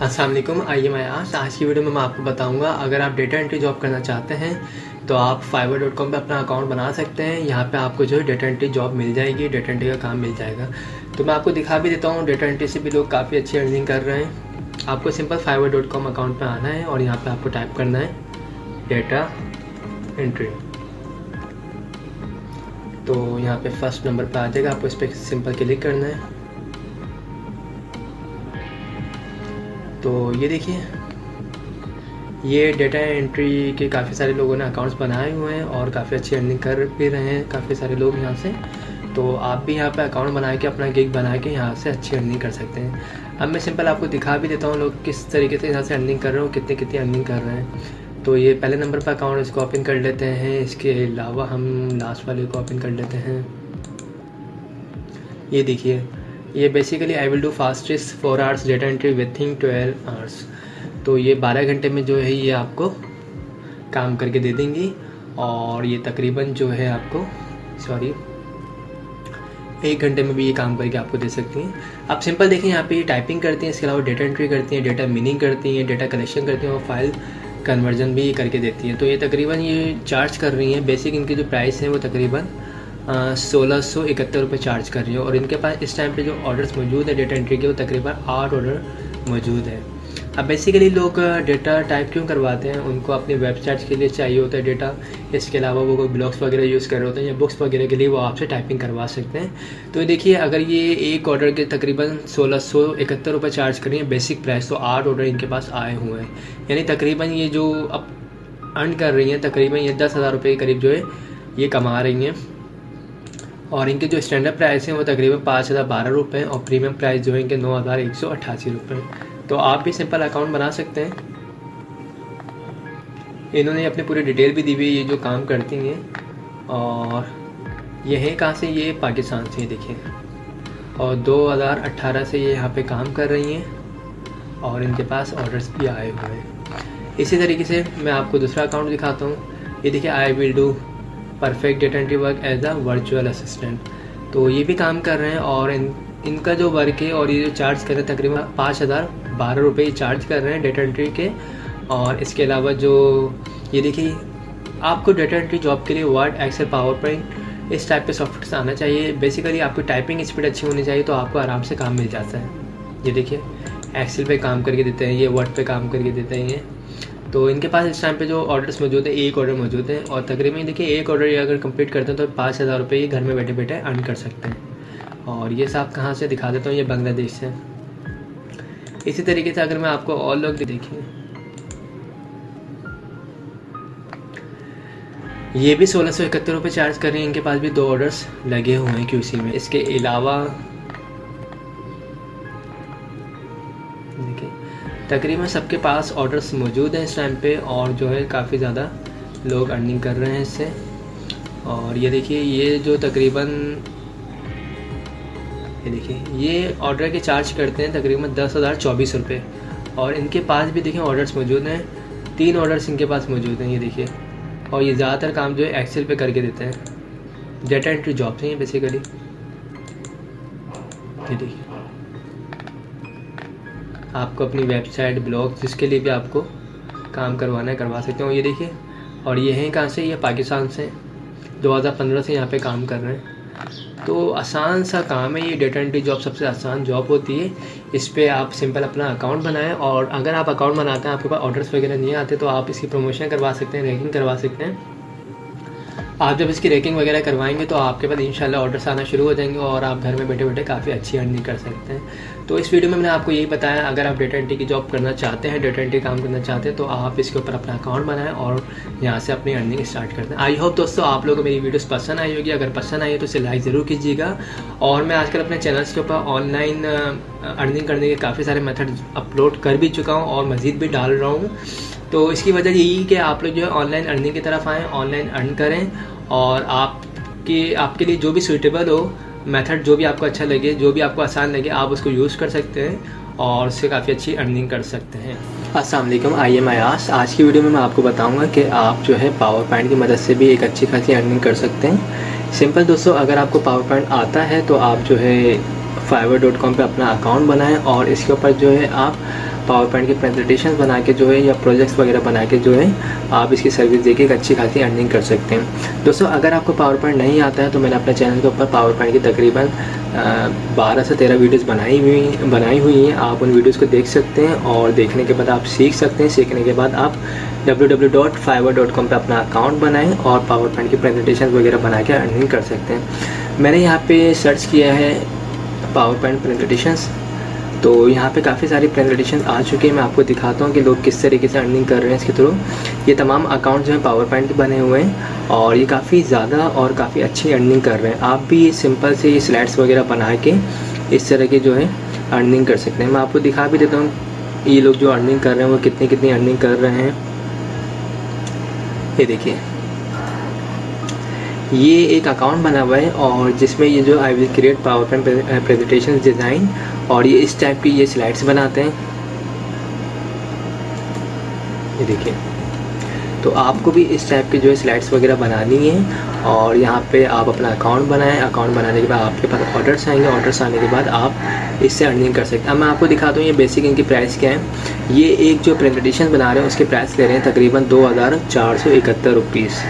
अस्सलाम वालेकुम। आइए मैं आज की वीडियो में मैं आपको बताऊंगा, अगर आप डेटा एंट्री जॉब करना चाहते हैं तो आप fiverr.com पे अपना अकाउंट बना सकते हैं। यहाँ पे आपको जो है डेटा एंट्री जॉब मिल जाएगी, डेटा एंट्री का काम मिल जाएगा। तो मैं आपको दिखा भी देता हूँ, डेटा एंट्री से भी लोग काफ़ी अच्छी अर्निंग कर रहे हैं। आपको सिंपल fiverr.com अकाउंट पर आना है और यहाँ पर आपको टाइप करना है डेटा एंट्री। तो यहाँ पे फर्स्ट नंबर पे आ जाएगा, आपको इस पर सिंपल क्लिक करना है। तो ये देखिए, ये डेटा एंट्री के काफ़ी सारे लोगों ने अकाउंट्स बनाए हुए हैं और काफ़ी अच्छी अर्निंग कर भी रहे हैं काफ़ी सारे लोग यहाँ से। तो आप भी यहाँ पे अकाउंट बना के अपना गिग बना के यहाँ से अच्छी अर्निंग कर सकते हैं। अब मैं सिंपल आपको दिखा भी देता हूँ लोग किस तरीके से यहाँ से अर्निंग कर रहे हो, कितनी कितनी अर्निंग कर रहे हैं। तो ये पहले नंबर पर अकाउंट, इसको ओपन कर लेते हैं। इसके अलावा हम लास्ट वाले को ओपन कर लेते हैं। ये देखिए, ये basically I will do fastest 4 hours data entry within 12 hours. तो ये 12 घंटे में जो है ये आपको काम करके दे देंगी और ये तकरीबन जो है आपको 1 घंटे में भी ये काम करके आपको दे सकती हैं। आप सिंपल देखें, यहाँ पे ये टाइपिंग करती हैं, इसके अलावा डेटा एंट्री करती हैं, डेटा मीनिंग करती हैं, डेटा कलेक्शन करती हैं और फाइल कन्वर्जन भी करके देती हैं। तो ये तकरीबन ये चार्ज कर रही हैं, बेसिक इनकी जो प्राइस है वो तकरीबन 1671 रुपये चार्ज कर रही है। और इनके पास इस टाइम पे जो ऑर्डर्स मौजूद है डेटा एंट्री के, वो तकरीबन 8 ऑर्डर मौजूद है। अब बेसिकली लोग डेटा टाइप क्यों करवाते हैं, उनको अपनी वेबसाइट्स के लिए चाहिए होता है डेटा। इसके अलावा वो कोई ब्लॉग्स वगैरह यूज़ कर रहे होते हैं या बुक्स वगैरह के लिए वो आपसे टाइपिंग करवा सकते हैं। तो देखिए, अगर ये एक ऑर्डर के तकरीबन 1671 रुपये चार्ज कर रही है बेसिक प्राइस, तो 8 ऑर्डर इनके पास आए हुए हैं। यानी तकरीबन ये जो अब अर्न कर रही हैं तकरीबन ये 10,000 रुपये के करीब जो है ये कमा रही हैं। और इनके जो स्टैंडर्ड प्राइस हैं वो तकरीबन 5,012 रुपये और प्रीमियम प्राइस जो है इनके 9,188 रुपये। तो आप भी सिंपल अकाउंट बना सकते हैं। इन्होंने अपनी पूरी डिटेल भी दी हुई है, ये जो काम करती हैं। और ये है कहाँ से, ये पाकिस्तान से, देखिए। और 2018 से ये यहाँ पे काम कर रही हैं और इनके पास ऑर्डर्स भी आए हुए हैं। इसी तरीके से मैं आपको दूसरा अकाउंट दिखाता हूँ। ये देखिए, I will do perfect data entry work as a virtual assistant. तो ये भी काम कर रहे हैं और इनका जो वर्क है और ये जो चार्ज कर रहे हैं तकरीबन 5,012 रुपये चार्ज कर रहे हैं डेटा एंट्री के। और इसके अलावा जो ये देखिए, आपको डेटा एंट्री जॉब के लिए वर्ड, एक्सेल, पावर पॉइंट इस टाइप के सॉफ्टवेयर आना चाहिए। बेसिकली आपकी टाइपिंग स्पीड अच्छी होनी चाहिए, तो आपको आराम से काम मिल जाता है। ये देखिए, एक्सेल पे काम करके देते हैं, ये वर्ड पे काम करके देते हैं ये। तो इनके पास इस टाइम पे जो ऑर्डर्स मौजूद है, एक ऑर्डर मौजूद है और तकरीबन देखिए एक ऑर्डर ये अगर कंप्लीट करते हैं तो 5,000 रुपये ये घर में बैठे बैठे अर्न कर सकते हैं। और ये साहब कहाँ से दिखा देता हूँ, ये बांग्लादेश से। इसी तरीके से अगर मैं आपको और लोग देखिए, ये भी 1671 रुपये चार्ज कर रहे हैं। इनके पास भी 2 ऑर्डर्स लगे हुए हैं क्यूसी में। इसके अलावा देखिए, तकरीबन सबके पास ऑर्डर्स मौजूद हैं इस टाइम पे और जो है काफ़ी ज़्यादा लोग अर्निंग कर रहे हैं इससे। और ये देखिए, ये जो तकरीबन ये देखिए, ये ऑर्डर के चार्ज करते हैं तकरीबन 10,024 रुपये। और इनके पास भी देखिए ऑर्डर्स मौजूद हैं, 3 ऑर्डर्स इनके पास मौजूद हैं, ये देखिए। और ये ज़्यादातर काम जो है एक्सेल पे करके देते हैं, डेटा एंट्री जॉब से बेसिकली। ये देखिए, आपको अपनी वेबसाइट, ब्लॉग जिसके लिए भी आपको काम करवाना है करवा सकते हो। ये देखिए, और ये हैं कहाँ से, ये पाकिस्तान से 2015 से यहाँ पे काम कर रहे हैं। तो आसान सा काम है ये, डेटा एंट्री जॉब सबसे आसान जॉब होती है। इस पर आप सिंपल अपना अकाउंट बनाएं और अगर आप अकाउंट बनाते हैं, आपके पास ऑर्डर्स वगैरह नहीं आते, तो आप इसकी प्रमोशन करवा सकते हैं, रैंकिंग करवा सकते हैं। आप जब इसकी रैंकिंग वगैरह करवाएंगे तो आपके पास इंशाल्लाह ऑर्डर्स आना शुरू हो जाएंगे और आप घर में बैठे बैठे काफ़ी अच्छी अर्निंग कर सकते हैं। तो इस वीडियो में मैंने आपको यही बताया, अगर आप डेटा एंट्री की जॉब करना चाहते हैं, डेटा एंट्री काम करना चाहते हैं, तो आप इसके ऊपर अपना अकाउंट बनाएं और यहाँ से अपनी अर्निंग स्टार्ट करते हैं। आई होप दोस्तों आप लोगों को मेरी वीडियोस पसंद आई होगी। अगर पसंद आई है तो इसे लाइक ज़रूर कीजिएगा। और मैं आजकल अपने चैनल्स के ऊपर ऑनलाइन अर्निंग करने के काफ़ी सारे मेथड अपलोड कर भी चुका हूँ और मज़ीद भी डाल रहा हूँ। तो इसकी वजह यही कि आप लोग जो है ऑनलाइन अर्निंग की तरफ आएँ, ऑनलाइन अर्न करें और आपके लिए जो भी सूटेबल हो मेथड, जो भी आपको अच्छा लगे, जो भी आपको आसान लगे, आप उसको यूज़ कर सकते हैं और उससे काफ़ी अच्छी अर्निंग कर सकते हैं। अस्सलाम वालेकुम। आइए मैं आज की वीडियो में मैं आपको बताऊंगा कि आप जो है पावर पॉइंट की मदद से भी एक अच्छी खासी अर्निंग कर सकते हैं। सिंपल दोस्तों, अगर आपको पावर पॉइंट आता है तो आप जो है fiverr.com पे अपना अकाउंट बनाएं और इसके ऊपर जो है आप पावर पॉइंट की प्रेजेंटेशन बना के जो है या प्रोजेक्ट्स वगैरह बना के जो है आप इसकी सर्विस देके एक अच्छी खासी अर्निंग कर सकते हैं। दोस्तों अगर आपको पावर पॉइंट नहीं आता है तो मैंने अपने चैनल के ऊपर पावर पॉइंट की तकरीबन 12 से 13 वीडियोज़ बनाई हुई हैं। आप उन वीडियोज़ को देख सकते हैं और देखने के बाद आप सीख सकते हैं। सीखने के बाद आप www.fiverr.com पे अपना अकाउंट बनाएं और पावर पॉइंट की प्रेजेंटेशन वगैरह बना के अर्निंग कर सकते हैं। मैंने यहाँ पे सर्च किया है पावर पॉइंट प्रेजेंटेशंस, तो यहाँ पे काफ़ी सारी प्रेजेंटेशन आ चुकी है। मैं आपको दिखाता हूँ कि लोग किस तरीके से अर्निंग कर रहे हैं इसके थ्रू। ये तमाम अकाउंट जो है पावर पॉइंट के बने हुए हैं और ये काफ़ी ज़्यादा और काफ़ी अच्छी अर्निंग कर रहे हैं। आप भी सिंपल से ये स्लाइड्स वगैरह बना के इस तरह की जो है अर्निंग कर सकते हैं। मैं आपको दिखा भी देता हूँ ये लोग जो अर्निंग कर रहे हैं वो कितनी अर्निंग कर रहे हैं। ये देखिए, ये एक अकाउंट बना हुआ है और जिसमें ये जो आई will create power point presentation design और ये इस टाइप की ये स्लाइड्स बनाते हैं। ये देखिए, तो आपको भी इस टाइप की जो है स्लाइड्स वगैरह बनानी है और यहाँ पे आप अपना अकाउंट बनाएं। अकाउंट बनाने के बाद आपके पास ऑर्डर्स आएंगे। ऑर्डर्स आने के बाद आप इससे अर्निंग कर सकते हैं। अब मैं आपको दिखाता हूँ ये बेसिक इनकी प्राइस क्या है। ये एक जो प्रेजेंटेशन बना रहे हैं उसके प्राइस ले रहे हैं तकरीबन 2471 रुपीज़।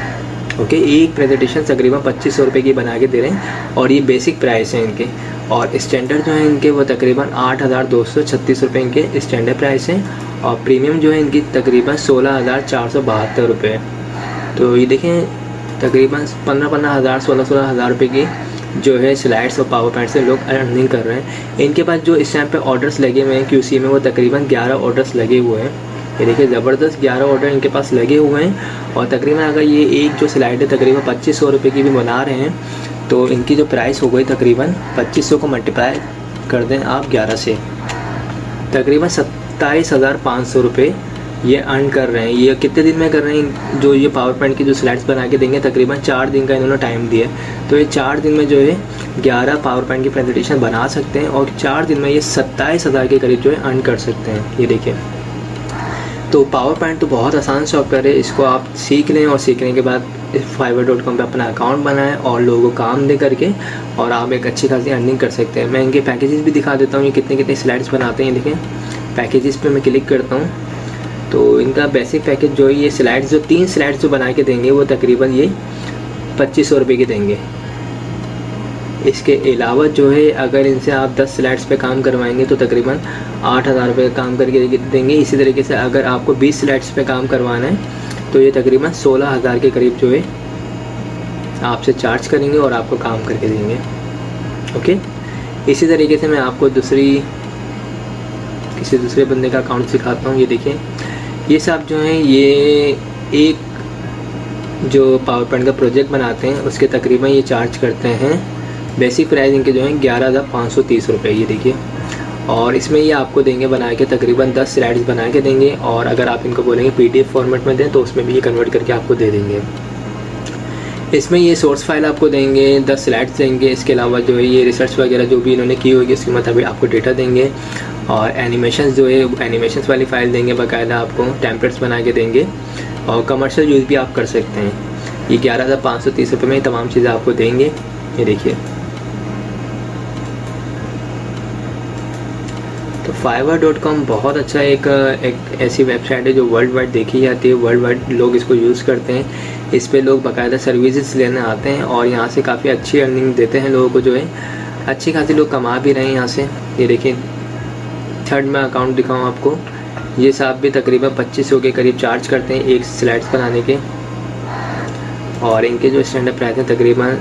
ओके, एक प्रेजेंटेशन तकरीबन 2500 रुपये की बना के दे रहे हैं और ये बेसिक प्राइस है इनके। और स्टैंडर्ड जो है इनके वो तकरीबन 8236 रुपये इनके स्टैंडर्ड प्राइस हैं और प्रीमियम जो है इनकी तकरीबन 16472 रुपये। तो ये देखें तकरीबन 15,000 16,000 रुपये की जो है स्लाइड्स और पावर पॉइंट से लोग अर्निंग कर रहे हैं। इनके पास जो इस टाइम पे ऑर्डर्स लगे हुए हैं QC में वो तकरीबन 11 ऑर्डर्स लगे हुए हैं। ये देखिए ज़बरदस्त 11 ऑर्डर इनके पास लगे हुए हैं और तकरीबन अगर ये एक जो स्लाइड है तकरीबन 2500 रुपये की भी बना रहे हैं तो इनकी जो प्राइस हो गई तकरीबन 2500 को मल्टीप्लाई कर दें आप 11 से, तकरीबन 27,500 रुपये ये अर्न कर रहे हैं। ये कितने दिन में कर रहे हैं? जो ये पावर पॉइंट की जो स्लाइड्स बना के देंगे तकरीबन 4 दिन का इन्होंने टाइम दिया है। तो ये 4 दिन में जो है 11 पावर पॉइंट की प्रेजेंटेशन बना सकते हैं और 4 दिन में ये 27,000 के करीब जो है अर्न कर सकते हैं। ये देखिए, तो पावर पॉइंट तो बहुत आसान सॉफ्टवेयर है। इसको आप सीख लें और सीखने के बाद fiverr.com पे अपना अकाउंट बनाएं और लोगों को काम दे करके और आप एक अच्छी खासी अर्निंग कर सकते हैं। मैं इनके पैकेजेस भी दिखा देता हूँ ये कितने स्लाइड्स बनाते हैं। देखें पैकेजेस पे मैं क्लिक करता हूँ तो इनका बेसिक पैकेज जो है ये स्लाइड्स जो 3 स्लाइड्स जो बना के देंगे वो तकरीबन ये 2500 रुपये के देंगे। इसके अलावा जो है अगर इनसे आप 10 स्लाइड्स पे काम करवाएंगे तो तकरीबन 8,000 रुपये काम करके देंगे। इसी तरीके से अगर आपको 20 स्लाइड्स पे काम करवाना है तो ये तकरीबन 16,000 के करीब जो है आपसे चार्ज करेंगे और आपको काम करके देंगे। ओके, इसी तरीके से मैं आपको किसी दूसरे बंदे का अकाउंट सिखाता हूँ। ये देखिए, ये सब जो हैं ये एक जो पावर पॉइंट का प्रोजेक्ट बनाते हैं उसके तकरीबन ये चार्ज करते हैं। बेसिक प्राइस इनके जो है 11,530 रुपये। ये देखिए, और इसमें ये आपको देंगे बना के तकरीबन 10 स्लाइड्स बना के देंगे और अगर आप इनको बोलेंगे PDF फॉर्मेट में दें तो उसमें भी ये कन्वर्ट करके आपको दे देंगे। इसमें ये सोर्स फाइल आपको देंगे, 10 स्लाइड्स देंगे। इसके अलावा जो है ये रिसर्च वगैरह जो भी इन्होंने की होगी उसके मुताबिक आपको डेटा देंगे और एनिमेशंस जो है एनिमेशंस वाली फ़ाइल देंगे, बाकायदा आपको टेम्पलेट्स बना के देंगे और कमर्शियल यूज़ भी आप कर सकते हैं। ये 11,530 रुपये में तमाम चीज़ें आपको देंगे। ये देखिए, तो fiverr.com बहुत अच्छा एक ऐसी वेबसाइट है जो वर्ल्ड वाइड देखी जाती है। वर्ल्ड वाइड लोग इसको यूज़ करते हैं। इस पे लोग बाकायदा सर्विसेज लेने आते हैं और यहाँ से काफ़ी अच्छी अर्निंग देते हैं लोगों को, जो है अच्छी खासी लोग कमा भी रहे हैं यहाँ से। ये देखिए, थर्ड में अकाउंट दिखाऊँ आपको, ये साहब भी तकरीबन 2500 के करीब चार्ज करते हैं एक स्लाइड्स बनाने के और इनके जो स्टैंडर्ड प्राइस हैं तकरीबन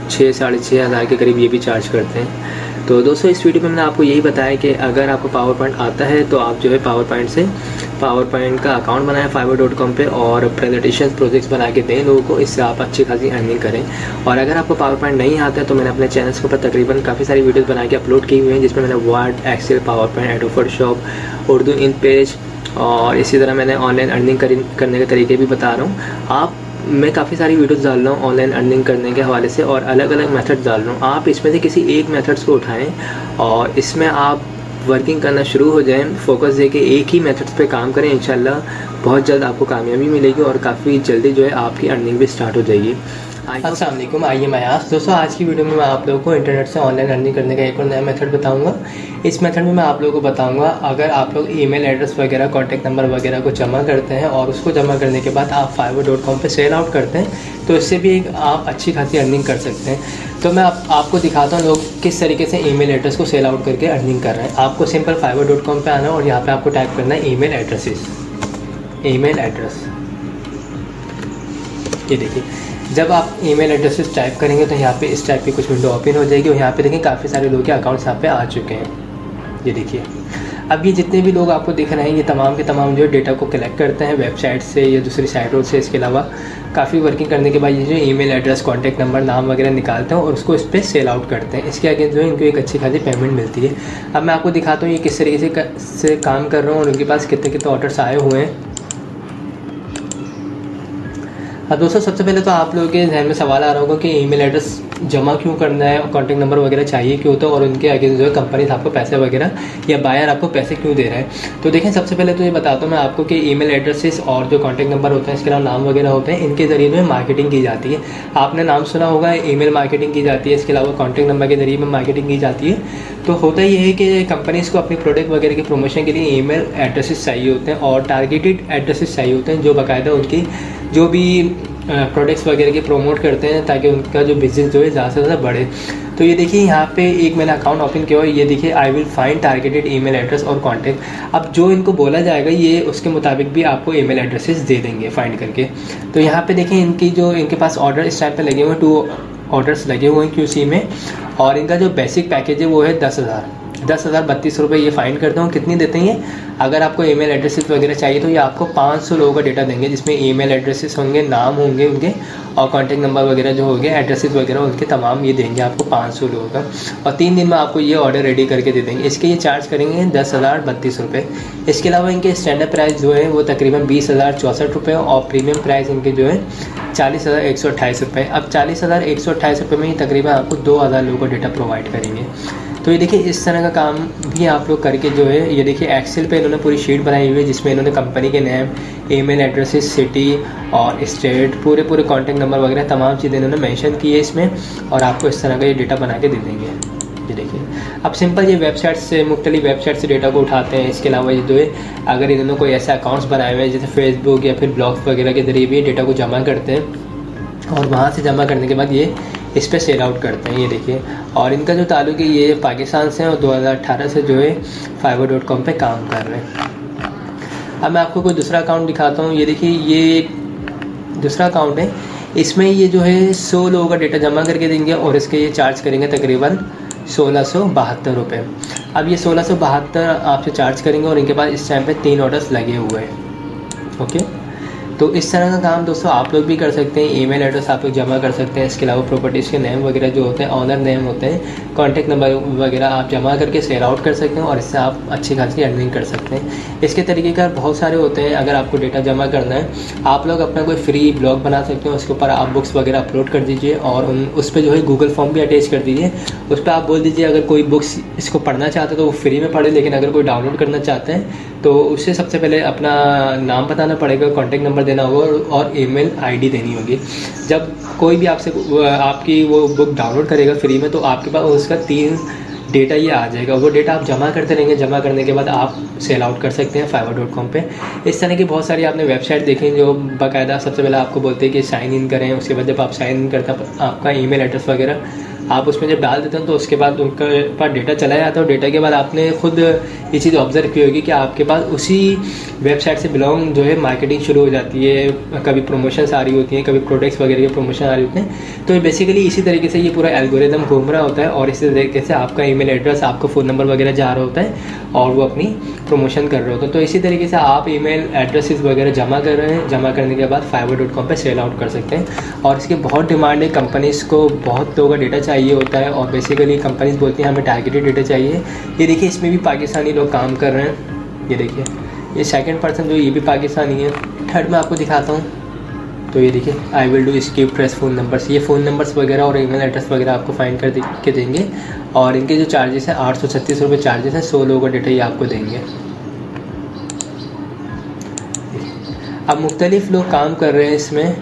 6,500 के करीब ये भी चार्ज करते हैं। तो दोस्तों इस वीडियो में मैंने आपको यही बताया कि अगर आपको पावर पॉइंट आता है तो आप जो है पावर पॉइंट का अकाउंट बनाएं fiverr.com पे और प्रेजेंटेशन प्रोजेक्ट्स बना के दें लोगों को। इससे आप अच्छी खासी अर्निंग करें। और अगर आपको पावर पॉइंट नहीं आता है तो मैंने अपने चैनल्स के ऊपर तकरीबन काफ़ी सारी वीडियोस बना के अपलोड की हुई हैं जिसमें मैंने Word, Excel, PowerPoint, Adobe Photoshop, Urdu InPage और इसी तरह मैंने ऑनलाइन अर्निंग करने के तरीके भी बता रहा हूँ। मैं काफ़ी सारी वीडियोस डाल रहा हूँ ऑनलाइन अर्निंग करने के हवाले से और अलग अलग मेथड्स डाल रहा हूँ। आप इसमें से किसी एक मेथड्स को उठाएं और इसमें आप वर्किंग करना शुरू हो जाएं, फोकस दे के एक ही मेथड पे काम करें, इंशाल्लाह बहुत जल्द आपको कामयाबी मिलेगी और काफ़ी जल्दी जो है आपकी अर्निंग भी स्टार्ट हो जाएगी। अस्सलाम वालेकुम, आइए मैं आयास। दोस्तों आज की वीडियो में मैं आप लोगों को इंटरनेट से ऑनलाइन अर्निंग करने का एक और नया मेथड बताऊंगा। इस मेथड में मैं आप लोगों को बताऊंगा, अगर आप लोग ईमेल एड्रेस वगैरह, कॉन्टैक्ट नंबर वगैरह को जमा करते हैं और उसको जमा करने के बाद आप fiverr.com पे सेल आउट करते हैं तो इससे भी एक आप अच्छी खासी अर्निंग कर सकते हैं। तो मैं आपको दिखाता हूँ लोग किस तरीके से ईमेल एड्रेस को सेल आउट करके अर्निंग कर रहे हैं। आपको सिंपल fiverr.com पे आना है और यहाँ पर आपको टाइप करना है ईमेल एड्रेसेस, ईमेल एड्रेस। ये देखिए, जब आप ईमेल एड्रेसेस टाइप करेंगे तो यहाँ पे इस टाइप की कुछ विंडो ओपन हो जाएगी और यहाँ पे देखिए काफ़ी सारे लोगों के अकाउंट्स यहाँ पे आ चुके हैं। ये देखिए, अब ये जितने भी लोग आपको दिख रहे हैं ये तमाम के तमाम जो डेटा को कलेक्ट करते हैं वेबसाइट से या दूसरी साइटों से। इसके अलावा काफ़ी वर्किंग करने के बाद ये जो ईमेल एड्रेस, कॉन्टैक्ट नंबर, नाम वगैरह निकालते हैं और उसको इस पर सेल आउट करते हैं। इसके आगे जो है इनको एक अच्छी खासी पेमेंट मिलती है। अब मैं आपको दिखाता हूँ ये किस तरीके से काम कर रहा हूँ और उनके पास कितने कितने ऑर्डर्स आए हुए हैं। अब दोस्तों सबसे पहले तो आप लोगों के जहन में सवाल आ रहा होगा कि ईमेल एड्रेस जमा क्यों करना है और कॉन्टैक्ट नंबर वगैरह चाहिए क्यों होता है और उनके आगे जो है कंपनी आपको पैसे वगैरह या बायर आपको पैसे क्यों दे रहा है। तो देखें, सबसे पहले तो ये बताता हूँ मैं आपको कि ईमेल एड्रेसेस और जो कॉन्टैक्ट नंबर होते हैं, इसके अलावा नाम वगैरह होते हैं, इनके ज़रिए में मार्केटिंग की जाती है। आपने नाम सुना होगा, ईमेल मार्केटिंग की जाती है, इसके अलावा कॉन्टैक्ट नंबर के ज़रिए में मार्केटिंग की जाती है। तो होता ये है कि कंपनीज़ को अपनी प्रोडक्ट वगैरह के प्रमोशन के लिए ईमेल एड्रेसेस चाहिए होते हैं और टारगेटेड एड्रेसेस चाहिए होते हैं जो बाकायदा उनकी जो भी प्रोडक्ट्स वगैरह के प्रमोट करते हैं ताकि उनका जो बिज़नेस जो है ज़्यादा से ज़्यादा बढ़े। तो ये देखिए, यहाँ पे एक मैंने अकाउंट ओपन किया और ये देखिए I will find targeted email address और कॉन्टैक्ट। अब जो इनको बोला जाएगा ये उसके मुताबिक भी आपको ईमेल एड्रेसेस दे देंगे फाइंड करके। तो यहाँ पे देखिए इनके पास ऑर्डर इस टाइप पे लगे हुए हैं, 2 ऑर्डर्स लगे हुए हैं QC में और इनका जो बेसिक पैकेज है वो है 10,032 रुपये ये फाइंड करते हो। कितनी देते हैं ये? अगर आपको ईमेल एड्रेसेस वगैरह चाहिए तो ये आपको 500 लोगों का डेटा देंगे जिसमें ईमेल एड्रेसेस होंगे, नाम होंगे उनके और कॉन्टैक्ट नंबर वगैरह जो होंगे, एड्रेसेस वगैरह उनके तमाम ये देंगे आपको 500 लोगों का और 3 दिन में आपको ये ऑर्डर रेडी करके दे देंगे। इसके ये चार्ज करेंगे 10,032 रुपये। इसके अलावा इनके स्टैंडर्ड प्राइस जो है वो तकरीबन 20,064 रुपये और प्रीमियम प्राइस इनके जो है 40,128 रुपये। अब 40,128 रुपये में ही तकरीबन आपको 2,000 लोगों को डेटा प्रोवाइड करेंगे। तो ये देखिए, इस तरह का काम भी आप लोग करके जो है ये देखिए एक्सेल पे इन्होंने पूरी शीट बनाई हुई है जिसमें इन्होंने कंपनी के नेम, ईमेल एड्रेसेस, सिटी और स्टेट, पूरे कॉन्टैक्ट नंबर वगैरह तमाम चीज़ें इन्होंने मेंशन की है इसमें और आपको इस तरह का ये डेटा बना के दे देंगे। ये देखिए, अब सिंपल ये वेबसाइट से, मुख्तलिफ वेबसाइट से डेटा को उठाते हैं। इसके अलावा ये जो है अगर इन्होंने कोई ऐसे अकाउंट्स बनाए हुए हैं जैसे फेसबुक या फिर ब्लॉग्स वगैरह के ज़रिए भी डेटा को जमा करते हैं और वहाँ से जमा करने के बाद ये इस पर सेल आउट करते हैं। ये देखिए, और इनका जो ताल्लुक है ये पाकिस्तान से और 2018 से जो है fiverr.com पे काम कर रहे हैं। अब मैं आपको कोई दूसरा अकाउंट दिखाता हूँ। ये देखिए, ये दूसरा अकाउंट है, इसमें ये जो है 100 लोगों का डेटा जमा करके देंगे और इसके ये चार्ज करेंगे तकरीबन 1672 रुपये। अब ये 1672 आपसे चार्ज करेंगे और इनके पास इस टाइम पे 3 ऑर्डर्स लगे हुए हैं। ओके, तो इस तरह का काम दोस्तों आप लोग भी कर सकते हैं। ईमेल एड्रेस आप लोग जमा कर सकते हैं। इसके अलावा प्रॉपर्टीज़ के नेम वगैरह जो होते हैं, ऑनर नेम होते हैं, कॉन्टैक्ट नंबर वगैरह आप जमा करके सेल आउट कर सकते हैं और इससे आप अच्छी खासी अर्निंग कर सकते हैं। इसके तरीक़ेकार बहुत सारे होते हैं। अगर आपको डेटा जमा करना है, आप लोग अपना कोई फ्री ब्लॉग बना सकते हैं, उसके ऊपर आप बुक्स वगैरह अपलोड कर दीजिए और उस पर जो है गूगल फॉर्म भी अटैच कर दीजिए। उस पर आप बोल दीजिए अगर कोई बुक्स इसको पढ़ना चाहते हैं तो वो फ्री में पढ़े, लेकिन अगर कोई डाउनलोड करना चाहते हैं तो उससे सबसे पहले अपना नाम बताना पड़ेगा, कॉन्टैक्ट नंबर देना होगा और ईमेल आईडी देनी होगी। जब कोई भी आपसे आपकी वो बुक डाउनलोड करेगा फ्री में तो आपके पास उसका 3 डेटा ये आ जाएगा। वो डेटा आप जमा करते रहेंगे, जमा करने के बाद आप सेल आउट कर सकते हैं fiverr.com पे। इस तरह की बहुत सारी आपने वेबसाइट देखी जो बाकायदा सबसे पहले आपको बोलते हैं कि साइन इन करें। उसके बाद जब आप साइन इन करते हैं आपका ईमेल एड्रेस वगैरह आप उसमें जब डाल देते हैं तो उसके बाद उनका पास डेटा चला जाता है और डेटा के बाद आपने खुद ये चीज़ ऑब्जर्व की होगी कि आपके पास उसी वेबसाइट से बिलोंग जो है मार्केटिंग शुरू हो जाती है। कभी प्रमोशंस आ रही होती हैं, कभी प्रोडक्ट्स वगैरह के प्रमोशन आ रही होते हैं। तो बेसिकली इसी तरीके से ये पूरा एल्गोरिदम घूम रहा होता है और इसी तरीके से आपका ईमेल एड्रेस, आपका फ़ोन नंबर वगैरह जा रहा होता है और वो अपनी प्रमोशन कर रहे होते हैं। तो इसी तरीके से आप ईमेल एड्रेसेस वगैरह जमा कर रहे हैं। जमा करने के बाद fiverr.com पे सेल आउट कर सकते हैं और इसकी बहुत डिमांड है। कंपनीज़ को बहुत लोगों का डेटा चाहिए होता है और बेसिकली कंपनीज बोलती हैं हमें टारगेटेड डेटा चाहिए। ये देखिए, इसमें भी पाकिस्तानी लोग काम कर रहे हैं। ये देखिए, ये सेकंड पर्सन जो ये भी पाकिस्तानी है। थर्ड में आपको दिखाता हूँ, तो ये देखिए I will do skip trace phone numbers, ये फ़ोन नंबर्स वगैरह और ईमेल एड्रेस वगैरह आपको फाइंड कर के देंगे। और इनके जो चार्जेस हैं 836 रुपये चार्जेस हैं, 100 लोगों का डेटा ये आपको देंगे। अब मुख्तलिफ लोग काम कर रहे हैं इसमें,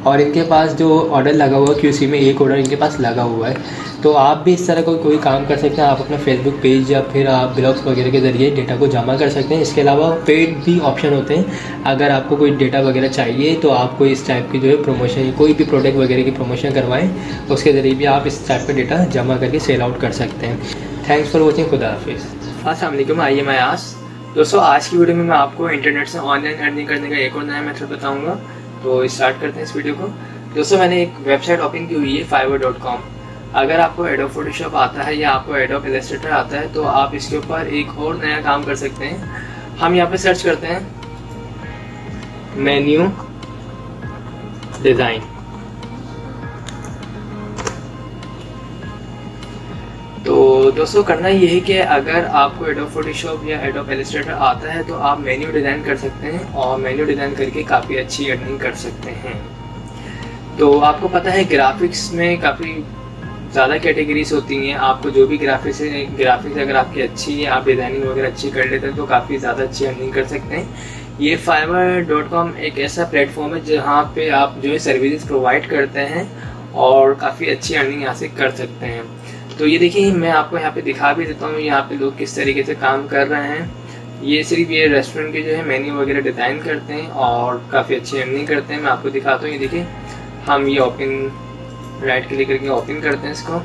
और इनके पास जो ऑर्डर लगा हुआ है QC में एक ऑर्डर इनके पास लगा हुआ है। तो आप भी इस तरह कोई काम कर सकते हैं। आप अपना फेसबुक पेज या फिर आप ब्लॉग्स वगैरह के ज़रिए डेटा को जमा कर सकते हैं। इसके अलावा पेड भी ऑप्शन होते हैं। अगर आपको कोई डेटा वगैरह चाहिए तो आपको इस टाइप की जो है प्रमोशन, कोई भी प्रोडक्ट वगैरह की प्रमोशन करवाएं, उसके ज़रिए भी आप इस टाइप का डेटा जमा करके सेल आउट कर सकते हैं। Thanks for watching. खुदा हाफिज़। अस्सलाम वालेकुम। आइए मैं दोस्तों आज की वीडियो में मैं आपको इंटरनेट से ऑनलाइन अर्निंग करने का एक और नया मेथड बताऊंगा। तो स्टार्ट करते हैं इस वीडियो को। दोस्तों मैंने एक वेबसाइट ओपन की हुई है fiverr.com। अगर आपको एडोब फोटोशॉप आता है या आपको एडोब इलस्ट्रेटर आता है तो आप इसके ऊपर एक और नया काम कर सकते हैं। हम यहाँ पे सर्च करते हैं मेन्यू डिज़ाइन। तो दोस्तों करना ये है कि अगर आपको एडोब फोटोशॉप या एडोब इलस्ट्रेटर आता है तो आप मेन्यू डिज़ाइन कर सकते हैं और मेन्यू डिज़ाइन करके काफ़ी अच्छी अर्निंग कर सकते हैं। तो आपको पता है ग्राफिक्स में काफ़ी ज़्यादा कैटेगरीज होती हैं। आपको जो भी ग्राफिक्स अगर आपकी अच्छी है, आप डिज़ाइनिंग वगैरह अच्छी कर लेते हैं तो काफ़ी ज़्यादा अच्छी अर्निंग कर सकते हैं। ये fiverr.com एक ऐसा प्लेटफॉर्म है जहाँ पे आप जो है सर्विसेज प्रोवाइड करते हैं और काफ़ी अच्छी अर्निंग यहाँ से कर सकते हैं। तो ये देखिए मैं आपको यहाँ पे दिखा भी देता हूँ यहाँ पे लोग किस तरीके से काम कर रहे हैं। ये सिर्फ ये रेस्टोरेंट के जो है मेन्यू वगैरह डिज़ाइन करते हैं और काफ़ी अच्छी अर्निंग करते हैं। मैं आपको दिखाता हूँ। ये देखिए हम ये ओपन राइट क्लिक करके ओपन करते हैं इसको।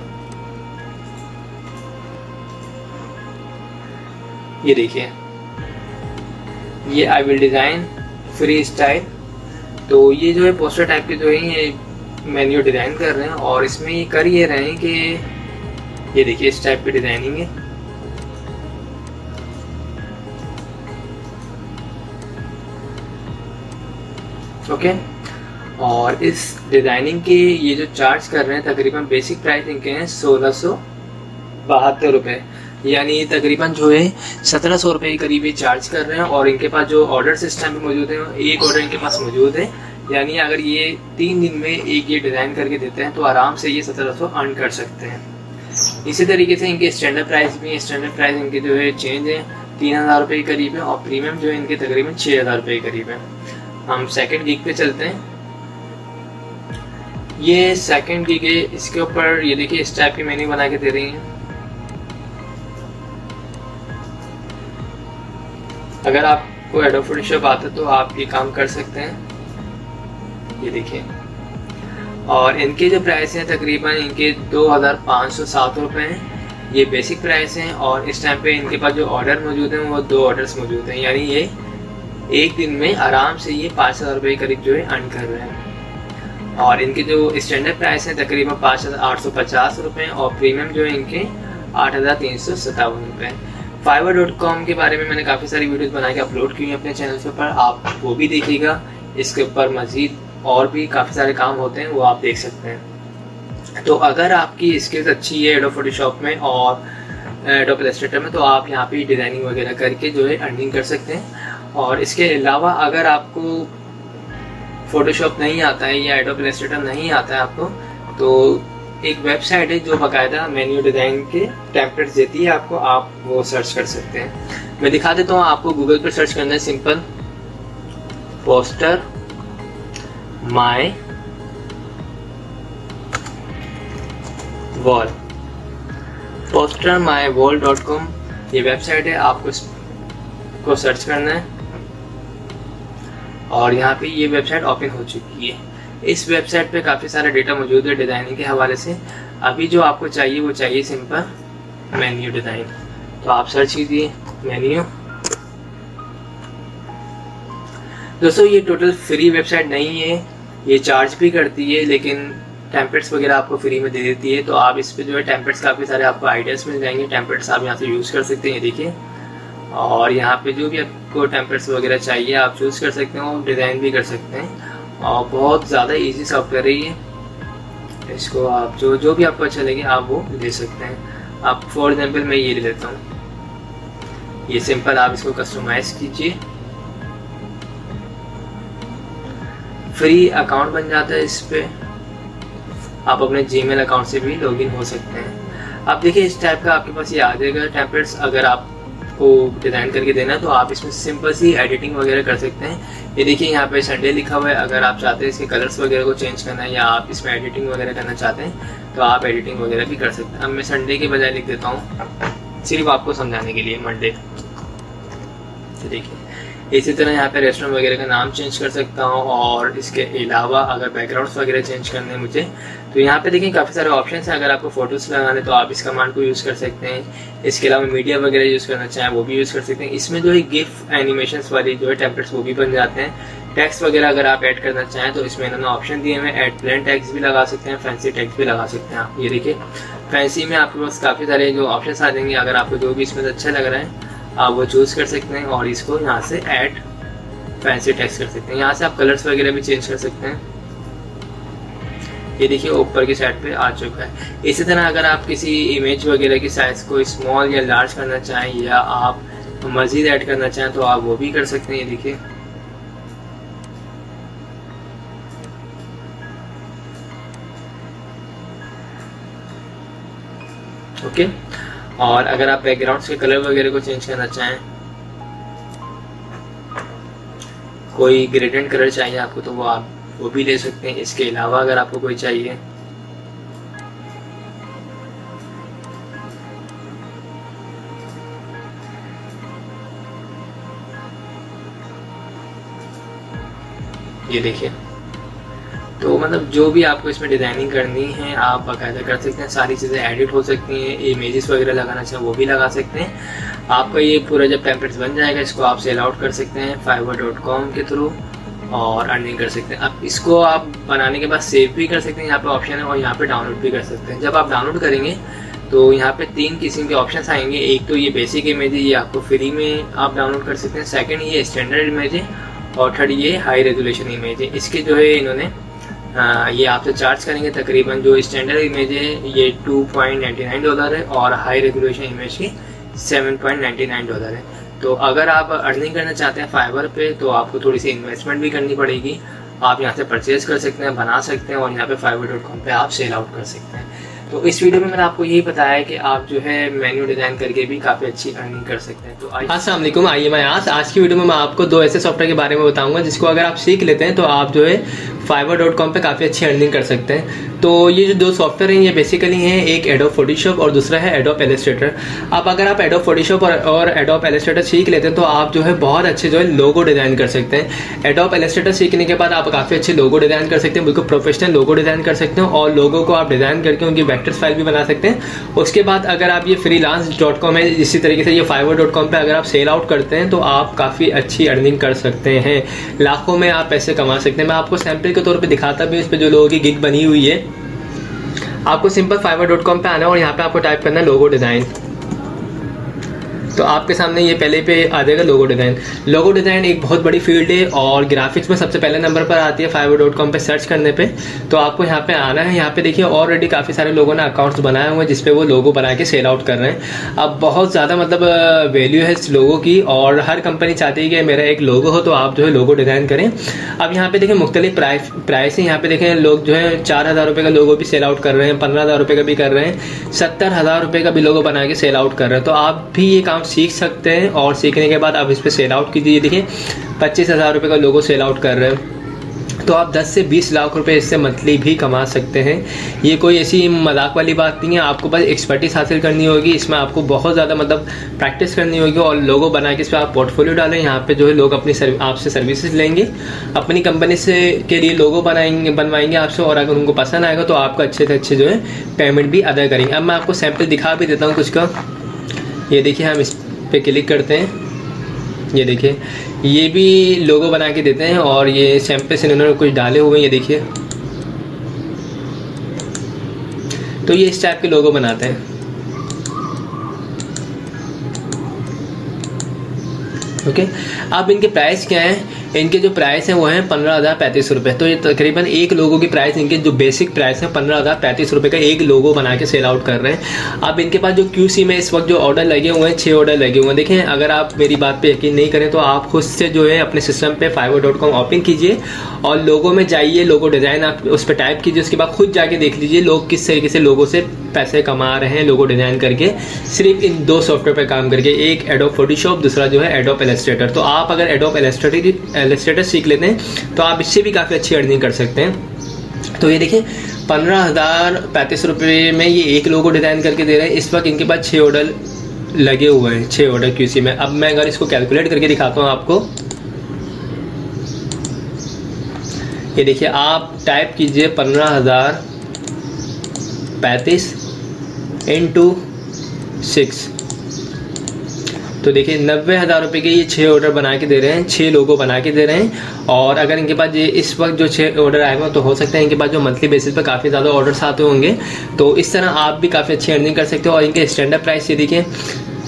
ये देखिए ये I will design free style. तो ये जो है पोस्टर टाइप के जो है ये मेन्यू डिज़ाइन कर रहे हैं और इसमें ये कर ये रहे हैं कि ये देखिए इस टाइप की डिज़ाइनिंग है। ओके और इस डिज़ाइनिंग के ये जो चार्ज कर रहे हैं तकरीबन बेसिक प्राइस इनके हैं 1672 रुपये, यानी तकरीबन जो है 1700 रुपये के करीब ये चार्ज कर रहे हैं। और इनके पास जो ऑर्डर सिस्टम पे मौजूद है एक ऑर्डर इनके पास मौजूद है, यानी अगर ये 3 दिन में एक ये डिज़ाइन करके देते हैं तो आराम से ये 1700 अर्न कर सकते हैं। इसी तरीके से इनके स्टैंडर्ड प्राइस भी, स्टैंडर्ड प्राइस इनके जो है चेंज है 3000 रुपये के करीब है और प्रीमियम जो है इनके तकरीबन 6000 रुपये के करीब है। हम सेकेंड गिग पे चलते हैं। ये सेकंड गिग है, इसके ऊपर ये देखिए इस टाइप की मेन्यू बना के दे रही हैं। अगर आपको एडोब फोटोशॉप आता है तो आप ये काम कर सकते हैं। ये देखिए और इनके जो प्राइस हैं तकरीबन इनके 2507 रुपये हैं। ये बेसिक प्राइस हैं और इस टाइम पे इनके पास जो ऑर्डर मौजूद हैं वो 2 ऑर्डर्स मौजूद हैं, यानी ये एक दिन में आराम से ये 5000 रुपये करीब जो है अर्न कर रहे हैं। और इनके जो स्टैंडर्ड प्राइस हैं तकरीबन 5850 रुपये और प्रीमियम जो है इनके 8357 रुपये। fiverr.com के बारे में मैंने काफ़ी सारी वीडियोस बना के अपलोड की हैं अपने चैनल के ऊपर, आप वो भी देखिएगा। इसके ऊपर मज़ीद और भी काफ़ी सारे काम होते हैं वो आप देख सकते हैं। तो अगर आपकी स्किल्स अच्छी है एडोब फोटोशॉप में और एडोब इलस्ट्रेटर में तो आप यहाँ पे डिज़ाइनिंग वगैरह करके जो है अर्निंग कर सकते हैं। और इसके अलावा अगर आपको फोटोशॉप नहीं आता है या एडोब इलस्ट्रेटर नहीं आता है आपको, तो एक वेबसाइट है जो बाकायदा मेन्यू डिज़ाइन के टेम्पलेट्स देती है आपको, आप वो सर्च कर सकते हैं। मैं दिखा देता हूँ आपको। गूगल पर सर्च करना है सिंपल पोस्टर माई वॉल, postermywall.com ये वेबसाइट है, आपको इसको सर्च करना है और यहाँ पे ये वेबसाइट ओपन हो चुकी है। इस वेबसाइट पे काफ़ी सारा डेटा मौजूद है डिज़ाइनिंग के हवाले से। अभी जो आपको चाहिए वो चाहिए सिंपल मेन्यू डिज़ाइन। तो आप सर्च कीजिए मेन्यू। दोस्तों ये टोटल फ्री वेबसाइट नहीं है, ये चार्ज भी करती है, लेकिन टेम्पलेट्स वगैरह आपको फ्री में दे देती है। तो आप इस पे जो है टेम्पलेट्स काफ़ी सारे आपको आइडियाज़ मिल जाएंगे। टेम्पलेट्स आप यहाँ से यूज़ कर सकते हैं, ये देखिए। और यहाँ पे जो भी आपको टेम्पलेट्स वगैरह चाहिए आप चूज़ कर सकते हैं और डिज़ाइन भी कर सकते हैं। और बहुत ज़्यादा इजी सॉफ्टवेयर है ये, इसको आप जो भी आपको अच्छा लगे आप वो ले सकते हैं। आप फॉर एग्जांपल मैं ये ले लेता हूँ, ये सिंपल आप इसको कस्टमाइज़ कीजिए। फ्री अकाउंट बन जाता है इस पर। आप अपने जीमेल अकाउंट से भी लॉगिन हो सकते हैं। अब देखिए इस टाइप का आपके पास ये आ जाएगा टेम्पलेट्स। अगर आपको डिज़ाइन करके देना है तो आप इसमें सिंपल सी एडिटिंग वगैरह कर सकते हैं। ये देखिए यहाँ पे संडे लिखा हुआ है। अगर आप चाहते हैं इसके कलर्स वगैरह को चेंज करना है या आप इसमें एडिटिंग वगैरह करना चाहते हैं तो आप एडिटिंग वगैरह भी कर सकते हैं। अब मैं संडे के बजाय लिख देता हूँ सिर्फ आपको समझाने के लिए मंडे। तो देखिए इसी तरह यहाँ पे रेस्टोरेंट वगैरह का नाम चेंज कर सकता हूँ। और इसके अलावा अगर बैकग्राउंड्स वगैरह चेंज करने हैं मुझे तो यहाँ पे देखिए काफ़ी सारे ऑप्शंस हैं। अगर आपको फोटोज़ लगाने तो आप इस कमांड को यूज़ कर सकते हैं। इसके अलावा मीडिया वगैरह यूज़ करना चाहें वो भी यूज़ कर सकते हैं। इसमें जो है गिफ एनिमेशंस वाली जो है टेम्पलेट्स वो भी बन जाते हैं। टेक्स्ट वगैरह अगर आप ऐड करना चाहें तो इसमें इन्होंने ऑप्शन दिए हुए ऐड प्लेन टेक्स्ट भी लगा सकते हैं, फैंसी टेक्स्ट भी लगा सकते हैं आप। ये देखिए फैंसी में आपके पास काफ़ी सारे जो ऑप्शन आ जाएंगे। अगर आपको जो भी इसमें अच्छा लग रहा है आप वो चूज़ कर सकते हैं और इसको यहाँ से ऐड फैंसी टेक्स्ट कर सकते हैं। यहाँ से आप कलर्स वगैरह भी चेंज कर सकते हैं। ये देखिए ऊपर की साइड पे आ चुका है। इसी तरह अगर आप किसी इमेज वगैरह की साइज़ को स्मॉल या लार्ज करना चाहें या आप मज़ीद ऐड करना चाहें तो आप वो भी कर सकते हैं। ये देखिए ओके। और अगर आप बैकग्राउंड्स के कलर वगैरह को चेंज करना चाहें, कोई ग्रेडेंट कलर चाहिए आपको तो वो आप वो भी ले सकते हैं। इसके अलावा अगर आपको कोई चाहिए ये देखिए तो मतलब जो भी आपको इसमें डिज़ाइनिंग करनी है आप बाकायदा कर सकते हैं। सारी चीज़ें एडिट हो सकती हैं। इमेजेस वगैरह लगाना चाहें वो भी लगा सकते हैं। आपका ये पूरा जब टेम्पलेट्स बन जाएगा इसको आप सेल आउट कर सकते हैं fiverr.com के थ्रू और अर्निंग कर सकते हैं। अब इसको आप बनाने के बाद सेव भी कर सकते हैं, यहाँ पे ऑप्शन है, और यहाँ पे डाउनलोड भी कर सकते हैं। जब आप डाउनलोड करेंगे तो यहाँ पे 3 किस्म के ऑप्शंस आएंगे। एक तो ये बेसिक इमेज है, ये आपको फ्री में आप डाउनलोड कर सकते हैं। सेकंड ये स्टैंडर्ड इमेज है और थर्ड ये हाई रेजोल्यूशन इमेज है। इसके जो है इन्होंने ये आपसे चार्ज करेंगे तकरीबन। जो स्टैंडर्ड इमेज है ये $2.99 है और हाई रेजोल्यूशन इमेज की $7.99 है। तो अगर आप अर्निंग करना चाहते हैं फाइवर पे तो आपको थोड़ी सी इन्वेस्टमेंट भी करनी पड़ेगी। आप यहाँ से परचेज कर सकते हैं, बना सकते हैं और यहाँ पे fiverr.com पे आप सेल आउट कर सकते हैं। तो इस वीडियो में मैंने आपको यही बताया है कि आप जो है मेन्यू डिज़ाइन करके भी काफ़ी अच्छी अर्निंग कर सकते हैं। तो अस्सलाम वालेकुम, आइए मैं आज की वीडियो में मैं आपको 2 ऐसे सॉफ्टवेयर के बारे में बताऊंगा जिसको अगर आप सीख लेते हैं तो आप जो है fiverr.com पे काफ़ी अच्छी अर्निंग कर सकते हैं। तो ये जो 2 सॉफ्टवेयर हैं ये बेसिकली हैं, एक एडोब फोटोशॉप और दूसरा है एडोब इलस्ट्रेटर। अब अगर आप एडोब फोटोशॉप और एडोब इलस्ट्रेटर सीख लेते हैं तो आप जो है बहुत अच्छे जो है लोगो डिज़ाइन कर सकते हैं। एडोब इलस्ट्रेटर सीखने के बाद आप काफ़ी अच्छे लोगो डिज़ाइन कर सकते हैं, बिल्कुल प्रोफेशनल लोगो डिज़ाइन कर सकते हैं और लोगों को आप डिज़ाइन करके उनकी वेक्टर्स फाइल भी बना सकते हैं। उसके बाद अगर आप ये freelance.com है, इसी तरीके से ये fiverr.com पे अगर आप सेल आउट करते हैं तो आप काफ़ी अच्छी अर्निंग कर सकते हैं, लाखों में आप पैसे कमा सकते हैं। मैं आपको सैंपल के तौर पे दिखाता भी हूँ। इस पर जो लोगों की गिग बनी हुई है, आपको सिंपल fiverr.com पे आना है और यहाँ पे आपको टाइप करना है लोगो डिज़ाइन। तो आपके सामने ये पहले पे आ जाएगा लोगो डिज़ाइन। लोगो डिज़ाइन एक बहुत बड़ी फील्ड है और ग्राफिक्स में सबसे पहले नंबर पर आती है fiverr.com पे सर्च करने पे। तो आपको यहाँ पे आना है। यहाँ पे देखिए ऑलरेडी काफ़ी सारे लोगों ने अकाउंट्स बनाए हुए हैं जिसपे वो लोगो बना के सेल आउट कर रहे हैं। अब बहुत ज़्यादा मतलब वैल्यू है इस लोगो की और हर कंपनी चाहती है कि मेरा एक लोगो हो तो आप जो है लोगो डिज़ाइन करें। अब यहाँ पे देखिए मुख्तलिफ प्राइस है। यहाँ पे देखें लोग जो है 4,000 रुपये का लोगो भी सेल आउट कर रहे हैं, 15,000 रुपये का भी कर रहे हैं, 70,000 रुपये का भी लोगो बना के सेल आउट कर रहे हैं। तो आप भी ये काम सीख सकते हैं और सीखने के बाद आप इस पर सेल आउट कीजिए। देखिए 25,000 रुपये का लोगो सेल आउट कर रहे हैं तो आप 10 से 20 लाख रुपए इससे मंथली भी कमा सकते हैं। ये कोई ऐसी मजाक वाली बात नहीं है। आपको बस एक्सपर्टीज हासिल करनी होगी, इसमें आपको बहुत ज़्यादा मतलब प्रैक्टिस करनी होगी और लोगो बना के इस पर आप पोर्टफोलियो डालें। यहाँ पे जो है लोग अपनी आपसे सर्विसेज लेंगे, अपनी कंपनी से के लिए लोगो बनवाएंगे आपसे और अगर उनको पसंद आएगा तो आपको अच्छे से अच्छे जो है पेमेंट भी अदा करेंगे। अब मैं आपको सैम्पल दिखा भी देता हूँ कुछ का। ये देखिए हम इस पे क्लिक करते हैं, ये देखिए ये भी लोगो बना के देते हैं और ये सैंपल से इन्होंने कुछ डाले हुए हैं। ये देखिए तो ये इस टाइप के लोगो बनाते हैं। ओके, अब इनके प्राइस क्या है? इनके जो प्राइस हैं वो हैं 15,035 रुपये। तो ये तकरीबन एक लोगों की प्राइस, इनके जो बेसिक प्राइस है 15,035 रुपये का एक लोगो बना के सेल आउट कर रहे हैं। अब इनके पास जो QC में इस वक्त जो ऑर्डर लगे हुए हैं 6 ऑर्डर लगे हुए हैं। देखें, अगर आप मेरी बात पे यकीन नहीं करें तो आप खुद से जो है अपने सिस्टम पे fiverr.com ओपन कीजिए और लोगो में जाइए, लोगो डिज़ाइन आप उस पर टाइप कीजिए, उसके बाद खुद जाके देख लीजिए लोग किस तरीके से लोगों से पैसे कमा रहे हैं लोगो डिज़ाइन करके, सिर्फ इन 2 सॉफ्टवेयर पर काम करके। एक एडोब फोटोशॉप, दूसरा जो है एडोब इलस्ट्रेटर। तो आप अगर एडोब इलस्ट्रेटर सीख लेते हैं तो आप इससे भी काफ़ी अच्छी अर्निंग कर सकते हैं। तो ये देखिए 15,035 रुपये में ये एक लोगो डिज़ाइन करके दे रहे हैं। इस वक्त इनके पास 6 ऑर्डर लगे हुए हैं, 6 ऑर्डर QC में। अब मैं अगर इसको कैलकुलेट करके दिखाता हूँ आपको, ये देखिए आप टाइप कीजिए 15,035 इंटू 6, तो देखिए 90,000 रुपये के ये 6 ऑर्डर बना के दे रहे हैं, 6 लोगो बना के दे रहे हैं। और अगर इनके पास ये इस वक्त जो 6 ऑर्डर आए हुए तो हो सकता है इनके पास जो मंथली बेसिस पे काफ़ी ज़्यादा ऑर्डर्स आते होंगे, तो इस तरह आप भी काफ़ी अच्छी अर्निंग कर सकते हो। और इनके स्टैंडर्ड प्राइस ये देखिए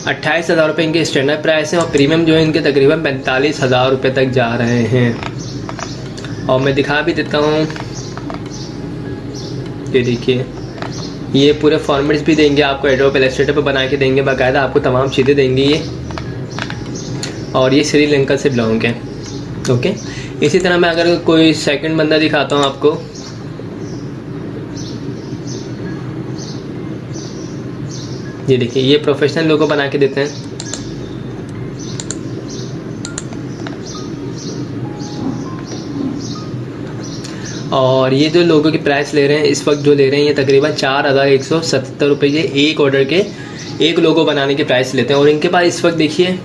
28,000 रुपये इनके स्टैंडर्ड प्राइस हैं और प्रीमियम जो है इनके तकरीबन 45,000 रुपये तक जा रहे हैं। और मैं दिखा भी देता हूँ, ये देखिए ये पूरे फॉर्मेट्स भी देंगे आपको, एडोब इलस्ट्रेटर पे बना के देंगे, बाकायदा आपको तमाम चीज़ें देंगे ये। और ये श्रीलंका से बिलोंग है। ओके, इसी तरह मैं अगर कोई सेकंड बंदा दिखाता हूँ आपको, ये देखिए ये प्रोफेशनल लोगो बना के देते हैं। और ये जो लोगों की प्राइस ले रहे हैं इस वक्त जो ले रहे हैं ये तकरीबन 4,170 रुपये ये एक ऑर्डर के एक लोगो बनाने के प्राइस लेते हैं। और इनके पास इस वक्त देखिए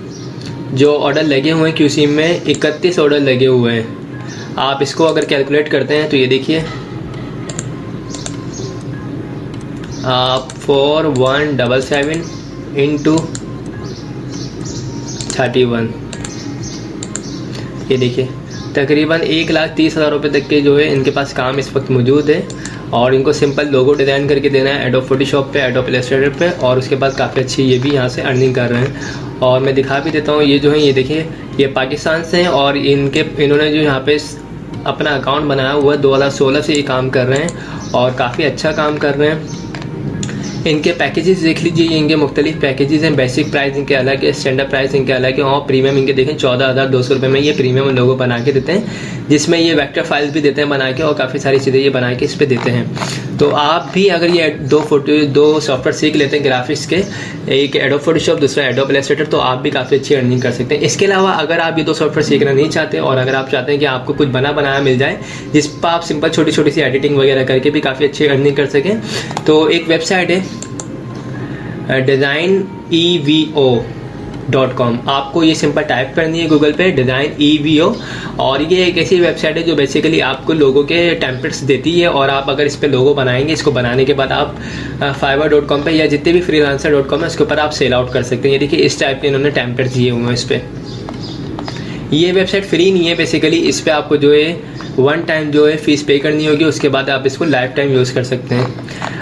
जो ऑर्डर लगे हुए हैं QC में 31 ऑर्डर लगे हुए हैं। आप इसको अगर कैलकुलेट करते हैं तो ये देखिए आप 4177 इंटू 31, ये देखिए तकरीबन 1,30,000 रुपये तक के जो है इनके पास काम इस वक्त मौजूद है। और इनको सिंपल लोगो डिज़ाइन करके देना है एडोब फोटोशॉप पे, एडोब इलस्ट्रेटर पे, और उसके बाद काफ़ी अच्छी ये भी यहाँ से अर्निंग कर रहे हैं। और मैं दिखा भी देता हूँ, ये जो है ये देखिए ये पाकिस्तान से हैं और इन्होंने जो यहाँ पे अपना अकाउंट बनाया हुआ है 2016 से ये काम कर रहे हैं और काफ़ी अच्छा काम कर रहे हैं। इनके पैकेजेस देख लीजिए, ये इनके मुख्तलिफ पैकेजेस हैं। बेसिक प्राइस इनके अलग है, स्टैंडर्ड प्राइस इनके अलग है और प्रीमियम इनके देखें 14,200 रुपये में ये प्रीमियम लोगो बना के देते हैं, जिसमें ये वेक्टर फाइल्स भी देते हैं बना के और काफ़ी सारी चीज़ें ये बना के इस पर देते हैं। तो आप भी अगर ये दो सॉफ्टवेयर सीख लेते हैं ग्राफिक्स के, एक एडोब फोटोशॉप दूसरा एडोब इलस्ट्रेटर, तो आप भी काफ़ी अच्छी अर्निंग कर सकते हैं। इसके अलावा अगर आप ये 2 सॉफ्टवेयर सीखना नहीं चाहते और अगर आप चाहते हैं कि आपको कुछ बना बनाया मिल जाए जिस पर आप सिंपल छोटी छोटी सी एडिटिंग वगैरह करके भी काफ़ी अच्छी अर्निंग कर सकें, तो एक वेबसाइट है designevo.com। आपको ये सिंपल टाइप करनी है गूगल पे designevo, और ये एक ऐसी वेबसाइट है जो बेसिकली आपको लोगों के टेम्पलेट्स देती है। और आप अगर इस पे लोगो बनाएंगे, इसको बनाने के बाद आप fiverr.com पे या जितने भी freelancer.com है उसके ऊपर आप सेल आउट कर सकते हैं। ये देखिए इस टाइप के इन्होंने टेम्पलेट्स दिए हुए हैं इस पर। ये वेबसाइट फ्री नहीं है बेसिकली, इस पर आपको जो है 1 टाइम जो है फ़ीस पे करनी होगी, उसके बाद आप इसको लाइफ टाइम यूज़ कर सकते हैं।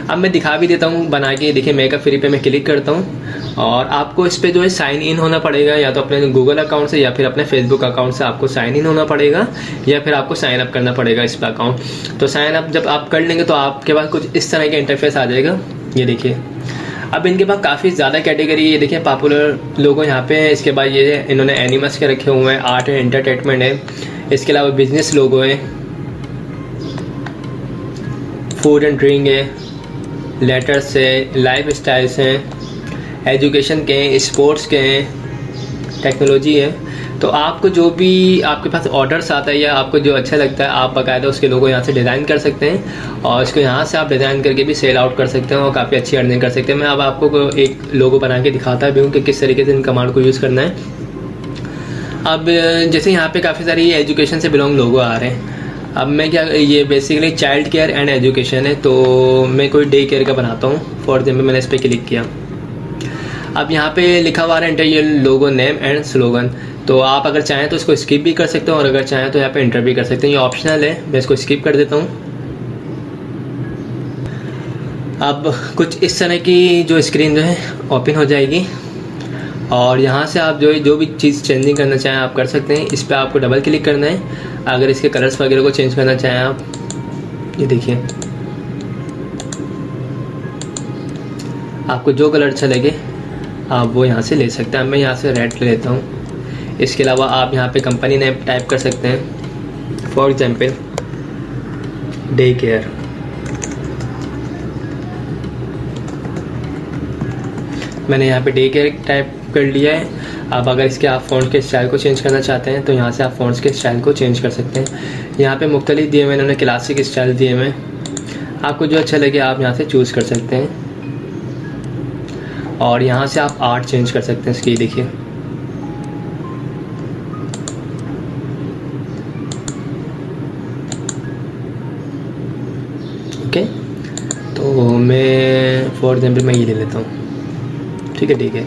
अब मैं दिखा भी देता हूँ बना के, देखिए मेकअप फ्री पे मैं क्लिक करता हूँ और आपको इस पर जो है साइन इन होना पड़ेगा, या तो अपने गूगल अकाउंट से या फिर अपने फेसबुक अकाउंट से आपको साइन इन होना पड़ेगा, या फिर आपको साइन अप करना पड़ेगा इस पर अकाउंट। तो साइन अप जब आप कर लेंगे तो आपके पास कुछ इस तरह का इंटरफेस आ जाएगा। ये देखिए अब इनके पास काफ़ी ज़्यादा कैटेगरी, ये देखिए पॉपुलर लोगो यहाँ पे है, इसके बाद ये इन्होंने एनिमल्स के रखे हुए हैं, आर्ट एंड एंटरटेनमेंट है, इसके अलावा बिजनेस लोगो है, फूड एंड ड्रिंक है, लेटर्स है, लाइफ स्टाइल्स हैं, एजुकेशन के हैं, स्पोर्ट्स के हैं, टेक्नोलॉजी है। तो आपको जो भी आपके पास ऑर्डर्स आता है या आपको जो अच्छा लगता है आप बाकायदा उसके लोगो यहाँ से डिज़ाइन कर सकते हैं और इसको यहाँ से आप डिज़ाइन करके भी सेल आउट कर सकते हैं और काफ़ी अच्छी अर्निंग कर सकते हैं। मैं अब आपको एक लोगो बना के दिखाता भी हूँ कि किस तरीके से इन कमांड को यूज़ करना है। अब जैसे यहाँ पे काफ़ी सारी एजुकेशन से बिलोंग लोगो आ रहे हैं। अब मैं क्या, ये basically child care and education है, तो मैं कोई डे केयर का बनाता हूँ। फॉर एग्जाम्पल मैंने इस पर क्लिक किया, अब यहाँ पे लिखा हुआ है enter your logo name and slogan. तो आप अगर चाहें तो इसको स्किप भी कर सकते हो और अगर चाहें तो यहाँ पे एंटर भी कर सकते हैं, ये ऑप्शनल है। मैं इसको स्किप कर देता हूँ। अब कुछ इस तरह की जो स्क्रीन जो है ओपन हो जाएगी और यहाँ से आप जो भी चीज़ चेंजिंग करना चाहें आप कर सकते हैं। इस पर आपको डबल क्लिक करना है। अगर इसके कलर्स वगैरह को चेंज करना चाहें आप, ये देखिए आपको जो कलर अच्छा लगे आप वो यहाँ से ले सकते हैं। मैं यहाँ से रेड ले लेता हूँ। इसके अलावा आप यहाँ पे कंपनी नेम टाइप कर सकते हैं, फॉर एग्जांपल डे केयर। मैंने यहाँ पे डे केयर टाइप कर लिया है। अब अगर इसके आप फ़ॉन्ट के स्टाइल को चेंज करना चाहते हैं तो यहाँ से आप फ़ॉन्ट्स के स्टाइल को चेंज कर सकते हैं। यहाँ पे मुख्तलिफ दिए हुए इन्होंने क्लासिक स्टाइल दिए हुए, आपको जो अच्छा लगे आप यहाँ से चूज़ कर सकते हैं। और यहाँ से आप आर्ट चेंज कर सकते हैं इसकी, देखिए ओके। तो मैं फॉर एग्जाम्पल मैं ये ले लेता हूँ, ठीक है।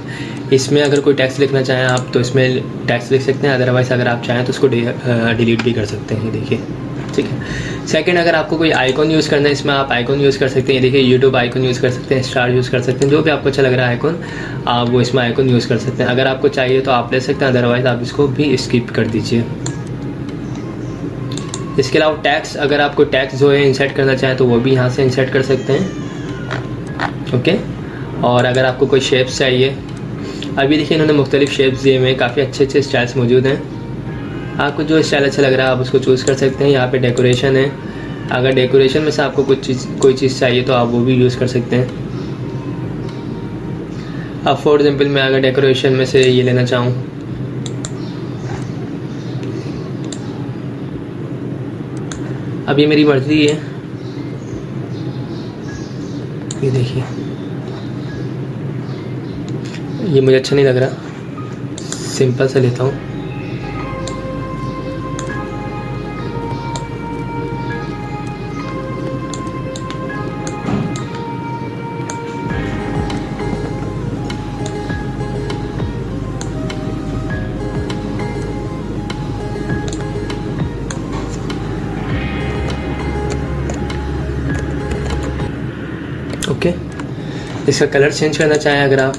इसमें अगर कोई टेक्स्ट लिखना चाहें आप तो इसमें टेक्स्ट लिख सकते हैं, अदरवाइज़ अगर आप चाहें तो उसको डिलीट भी कर सकते हैं, ये देखिए, ठीक है। सेकंड, अगर आपको कोई आइकॉन यूज़ करना है इसमें आप आइकॉन यूज़ कर सकते हैं। ये देखिए यूट्यूब आइकॉन यूज़ कर सकते हैं, स्टार यूज़ कर सकते हैं, जो भी आपको अच्छा लग रहा है आइकॉन आप वो इसमें आइकॉन यूज़ कर सकते हैं। अगर आपको चाहिए तो आप ले सकते हैं, अदरवाइज़ आप इसको भी स्किप कर दीजिए। इसके अलावा टैक्स, अगर आपको टैक्स जो है इंसर्ट करना चाहें तो वो भी यहाँ से इंसर्ट कर सकते हैं, ओके। और अगर आपको कोई शेप्स चाहिए, अभी देखिए इन्होंने मुख्तलिफ शेप्स दिए हुए हैं, काफ़ी अच्छे स्टाइल्स मौजूद हैं। आपको जो स्टाइल अच्छा लग रहा है आप उसको चूज़ कर सकते हैं। यहाँ पे डेकोरेशन है, अगर डेकोरेशन में से आपको कोई चीज़ चाहिए तो आप वो भी यूज़ कर सकते हैं। अब फॉर एग्जाम्पल मैं अगर डेकोरेशन में से ये लेना चाहूँ, अब ये मेरी मर्ज़ी है, ये देखिए ये मुझे अच्छा नहीं लग रहा, सिंपल सा लेता हूँ। ओके, इसका कलर चेंज करना चाहें अगर आप,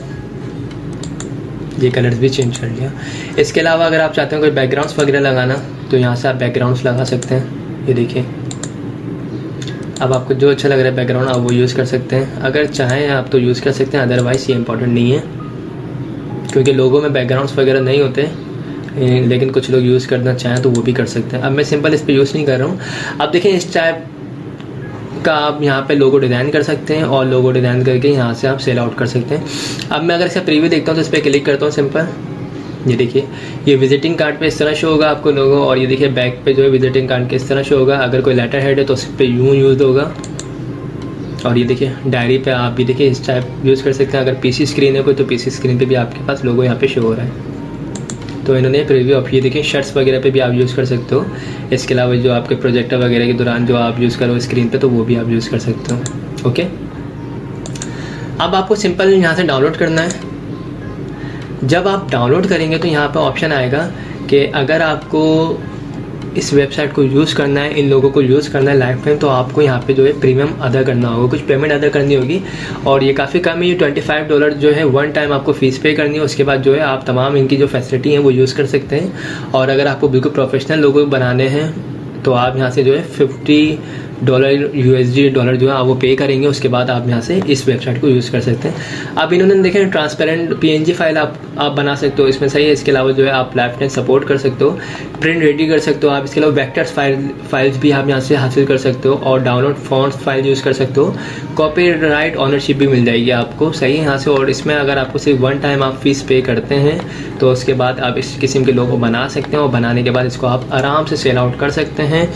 ये कलर्स भी चेंज कर लिया। इसके अलावा अगर आप चाहते हैं कोई बैकग्राउंड्स वगैरह लगाना तो यहाँ से आप बैकग्राउंड्स लगा सकते हैं, ये देखिए। अब आपको जो अच्छा लग रहा है बैकग्राउंड आप वो यूज़ कर सकते हैं। अगर चाहें आप तो यूज़ कर सकते हैं, अदरवाइज़ ये इंपॉर्टेंट नहीं है क्योंकि लोगों में बैकग्राउंड्स वगैरह नहीं होते, लेकिन कुछ लोग यूज़ करना चाहें तो वो भी कर सकते हैं। अब मैं सिंपल इस पर यूज़ नहीं कर रहा हूँ। अब देखिए इस टाइप का आप यहाँ पे लोगो डिज़ाइन कर सकते हैं और लोगो डिज़ाइन करके यहाँ से आप सेल आउट कर सकते हैं। अब मैं अगर इसका प्रीव्यू देखता हूँ तो इस पर क्लिक करता हूँ सिंपल, ये देखिए ये विजिटिंग कार्ड पे इस तरह शो होगा आपको लोगो, और ये देखिए बैक पे जो है विजिटिंग कार्ड के इस तरह शो होगा। अगर कोई लेटर हेड है तो उस पर यूँ यूज़ होगा, और ये देखिए डायरी पे आप भी देखिए इस टाइप यूज़ कर सकते हैं। अगर पीसी स्क्रीन है कोई तो पीसी स्क्रीन पे भी आपके पास लोगो यहाँ पे शो हो रहा है। तो इन्होंने प्रीव्यू ऑफ, ये देखिए शर्ट्स वगैरह पे भी आप यूज़ कर सकते हो। इसके अलावा जो आपके प्रोजेक्टर वगैरह के दौरान जो आप यूज़ करो स्क्रीन पे तो वो भी आप यूज़ कर सकते हो, ओके। अब आपको सिंपल यहाँ से डाउनलोड करना है। जब आप डाउनलोड करेंगे तो यहाँ पे ऑप्शन आएगा कि अगर आपको इस वेबसाइट को यूज़ करना है, इन लोगों को यूज़ करना है लाइफ टाइम, तो आपको यहाँ पे जो है प्रीमियम अदा करना होगा, कुछ पेमेंट अदा करनी होगी। और ये काफ़ी कम है, ये $25 जो है वन टाइम आपको फ़ीस पे करनी है। उसके बाद जो है आप तमाम इनकी जो फैसिलिटी हैं वो यूज़ कर सकते हैं। और अगर आपको बिल्कुल प्रोफेशनल लोगो बनाने हैं तो आप यहाँ से जो है $50 USD डॉलर जो है आप वो पे करेंगे। उसके बाद आप यहाँ से इस वेबसाइट को यूज़ कर सकते हैं। अब इन्होंने देखें ट्रांसपेरेंट PNG फाइल आप बना सकते हो, इसमें सही है। इसके अलावा जो है आप लाइफ टाइम सपोर्ट कर सकते हो, प्रिंट रेडी कर सकते हो आप। इसके अलावा वेक्टर्स फाइल्स भी आप यहाँ से हासिल कर सकते हो, और डाउनलोड फॉन्ट्स फाइल यूज़ कर सकते हो। कॉपीराइट ऑनरशिप भी मिल जाएगी आपको, सही है यहाँ से। और इसमें अगर आपको सिर्फ वन टाइम आप फीस पे करते हैं तो उसके बाद आप इस किस्म के लोगो बना सकते हैं, और बनाने के बाद इसको आप आराम से सेल आउट कर सकते हैं।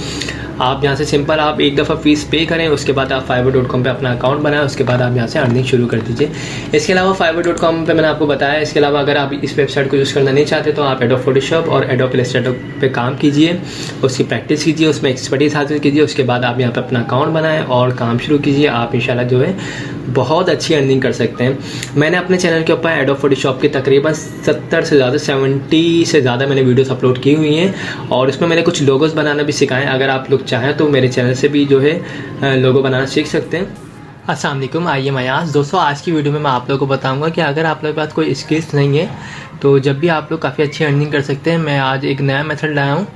आप यहाँ से सिंपल आप एक दफ़ा फ़ीस पे करें, उसके बाद आप fiverr.com पे अपना अकाउंट बनाएं, उसके बाद आप यहाँ से अर्निंग शुरू कर दीजिए। इसके अलावा fiverr.com पे मैंने आपको बताया। इसके अलावा अगर आप इस वेबसाइट को यूज़ करना नहीं चाहते तो आप एडोब फोटोशॉप और एडोब इलस्ट्रेटर पे काम कीजिए, उसकी प्रैक्टिस कीजिए, उसमें एक्सपर्टीज़ हासिल कीजिए। उसके बाद आप यहाँ पर अपना अकाउंट बनाएं और काम शुरू कीजिए। आप इंशाल्लाह जो है बहुत अच्छी अर्निंग कर सकते हैं। मैंने अपने चैनल के ऊपर एडोब फोटोशॉप के तकरीबन 70 से ज़्यादा मैंने वीडियोस अपलोड की हुई हैं, और उसमें मैंने कुछ लोगोस बनाना भी सिखाएं। अगर आप लोग चाहें तो मेरे चैनल से भी जो है लोगो बनाना सीख सकते हैं। अस्सलाम वालेकुम, आइए मयाज दोस्तों। आज की वीडियो में मैं आप लोगों को बताऊंगा कि अगर आप लोगों के पास कोई स्किल्स नहीं है तो जब भी आप लोग काफ़ी अच्छी अर्निंग कर सकते हैं। मैं आज एक नया मेथड लाया हूँ,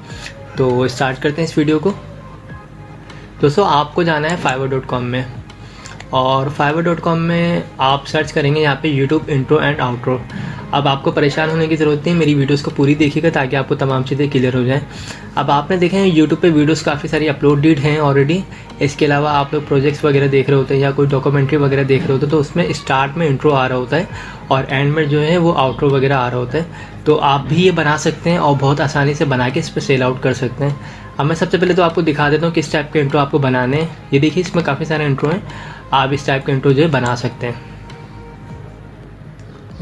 तो स्टार्ट करते हैं इस वीडियो को। दोस्तों आपको जाना है fiverr.com में, और fiverr.com में आप सर्च करेंगे यहाँ पे यूट्यूब इंट्रो एंड आउट्रो। अब आपको परेशान होने की ज़रूरत नहीं, मेरी वीडियोस को पूरी देखिएगा ताकि आपको तमाम चीज़ें क्लियर हो जाएं। अब आपने देखे हैं यूट्यूब पे वीडियोस काफ़ी सारी अपलोडेड हैं ऑलरेडी। इसके अलावा आप लोग प्रोजेक्ट्स वगैरह देख रहे होते हैं या कोई डॉक्यूमेंट्री वगैरह देख रहे होते हैं, तो उसमें स्टार्ट में इंट्रो आ रहा होता है और एंड में जो है वो आउट्रो वगैरह आ रहा होता है। तो आप भी ये बना सकते हैं और बहुत आसानी से बना के इस पर सेल आउट कर सकते हैं। अब मैं सबसे पहले तो आपको दिखा देता हूँ किस टाइप के इंट्रो आपको बनाने हैं। ये देखिए, इसमें काफ़ी सारे इंट्रो हैं, आप इस टाइप के इंट्रो जो है बना सकते हैं।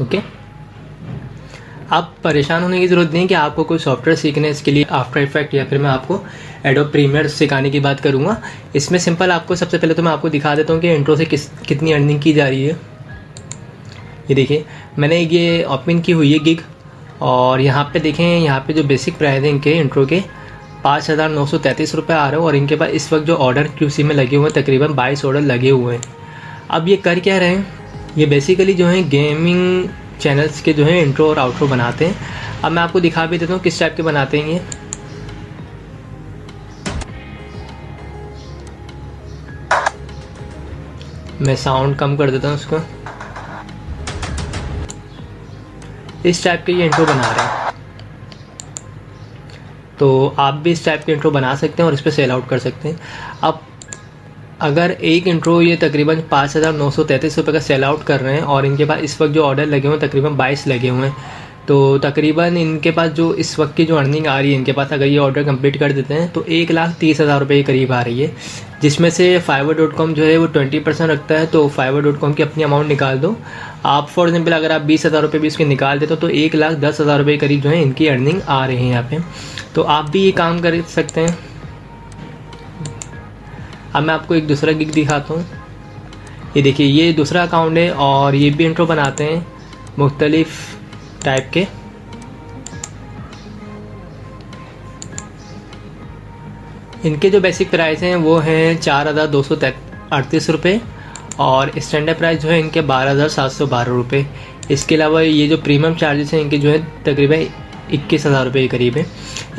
ओके, आप परेशान होने की ज़रूरत नहीं है कि आपको कोई सॉफ्टवेयर सीखना है इसके लिए आफ्टर इफेक्ट या फिर मैं आपको एडोब प्रीमियर सिखाने की बात करूँगा। इसमें सिंपल आपको सबसे पहले तो मैं आपको दिखा देता हूँ कि इंट्रो से कितनी अर्निंग की जा रही है। ये देखिए, मैंने ये ओपन की हुई है गिग, और यहाँ पे देखें, यहाँ पे जो बेसिक प्राइस है इनके इंट्रो के 5,933 रुपये आ रहे हैं, और इनके पास इस वक्त जो ऑर्डर क्यूसी में लगे हुए हैं तकरीबन 22 ऑर्डर लगे हुए हैं। अब ये कर क्या रहे हैं, ये बेसिकली जो है गेमिंग चैनल्स के जो है इंट्रो और आउट्रो बनाते हैं। अब मैं आपको दिखा भी देता हूँ किस टाइप के बनाते हैं ये। मैं साउंड कम कर देता हूँ उसको। इस टाइप के ये इंट्रो बना रहे हैं, तो आप भी इस टाइप के इंट्रो बना सकते हैं और इस पर सेल आउट कर सकते हैं। अब अगर एक इंट्रो ये तकरीबन 5,933 रुपये का सेल आउट कर रहे हैं और इनके पास इस वक्त जो ऑर्डर लगे हुए हैं तकरीबन 22 लगे हुए हैं, तो तकरीबन इनके पास जो इस वक्त की जो अर्निंग आ रही है इनके पास, अगर ये ऑर्डर कंप्लीट कर देते हैं तो 1,30,000 रुपये के करीब आ रही है, जिसमें से fiverr.com जो है वो 20% रखता है। तो fiverr.com की अपनी अमाउंट निकाल दो आप। फॉर एग्जाम्पल अगर आप 20,000 रुपये भी इसके निकाल देते हो तो 1,10,000 रुपये के करीब जो है इनकी अर्निंग आ रही है यहाँ पे। तो आप भी ये काम कर सकते हैं। अब मैं आपको एक दूसरा गिग दिखाता हूँ। ये देखिए, ये दूसरा अकाउंट है और ये भी इंट्रो बनाते हैं मुख्तलिफ टाइप के। इनके जो बेसिक प्राइस हैं वो हैं 4,238 रुपये, और स्टैंडर्ड प्राइस जो है इनके 12,712 रुपये। इसके अलावा ये जो प्रीमियम चार्जेस हैं इनके जो है तकरीबन 21,000 रुपये के करीब है।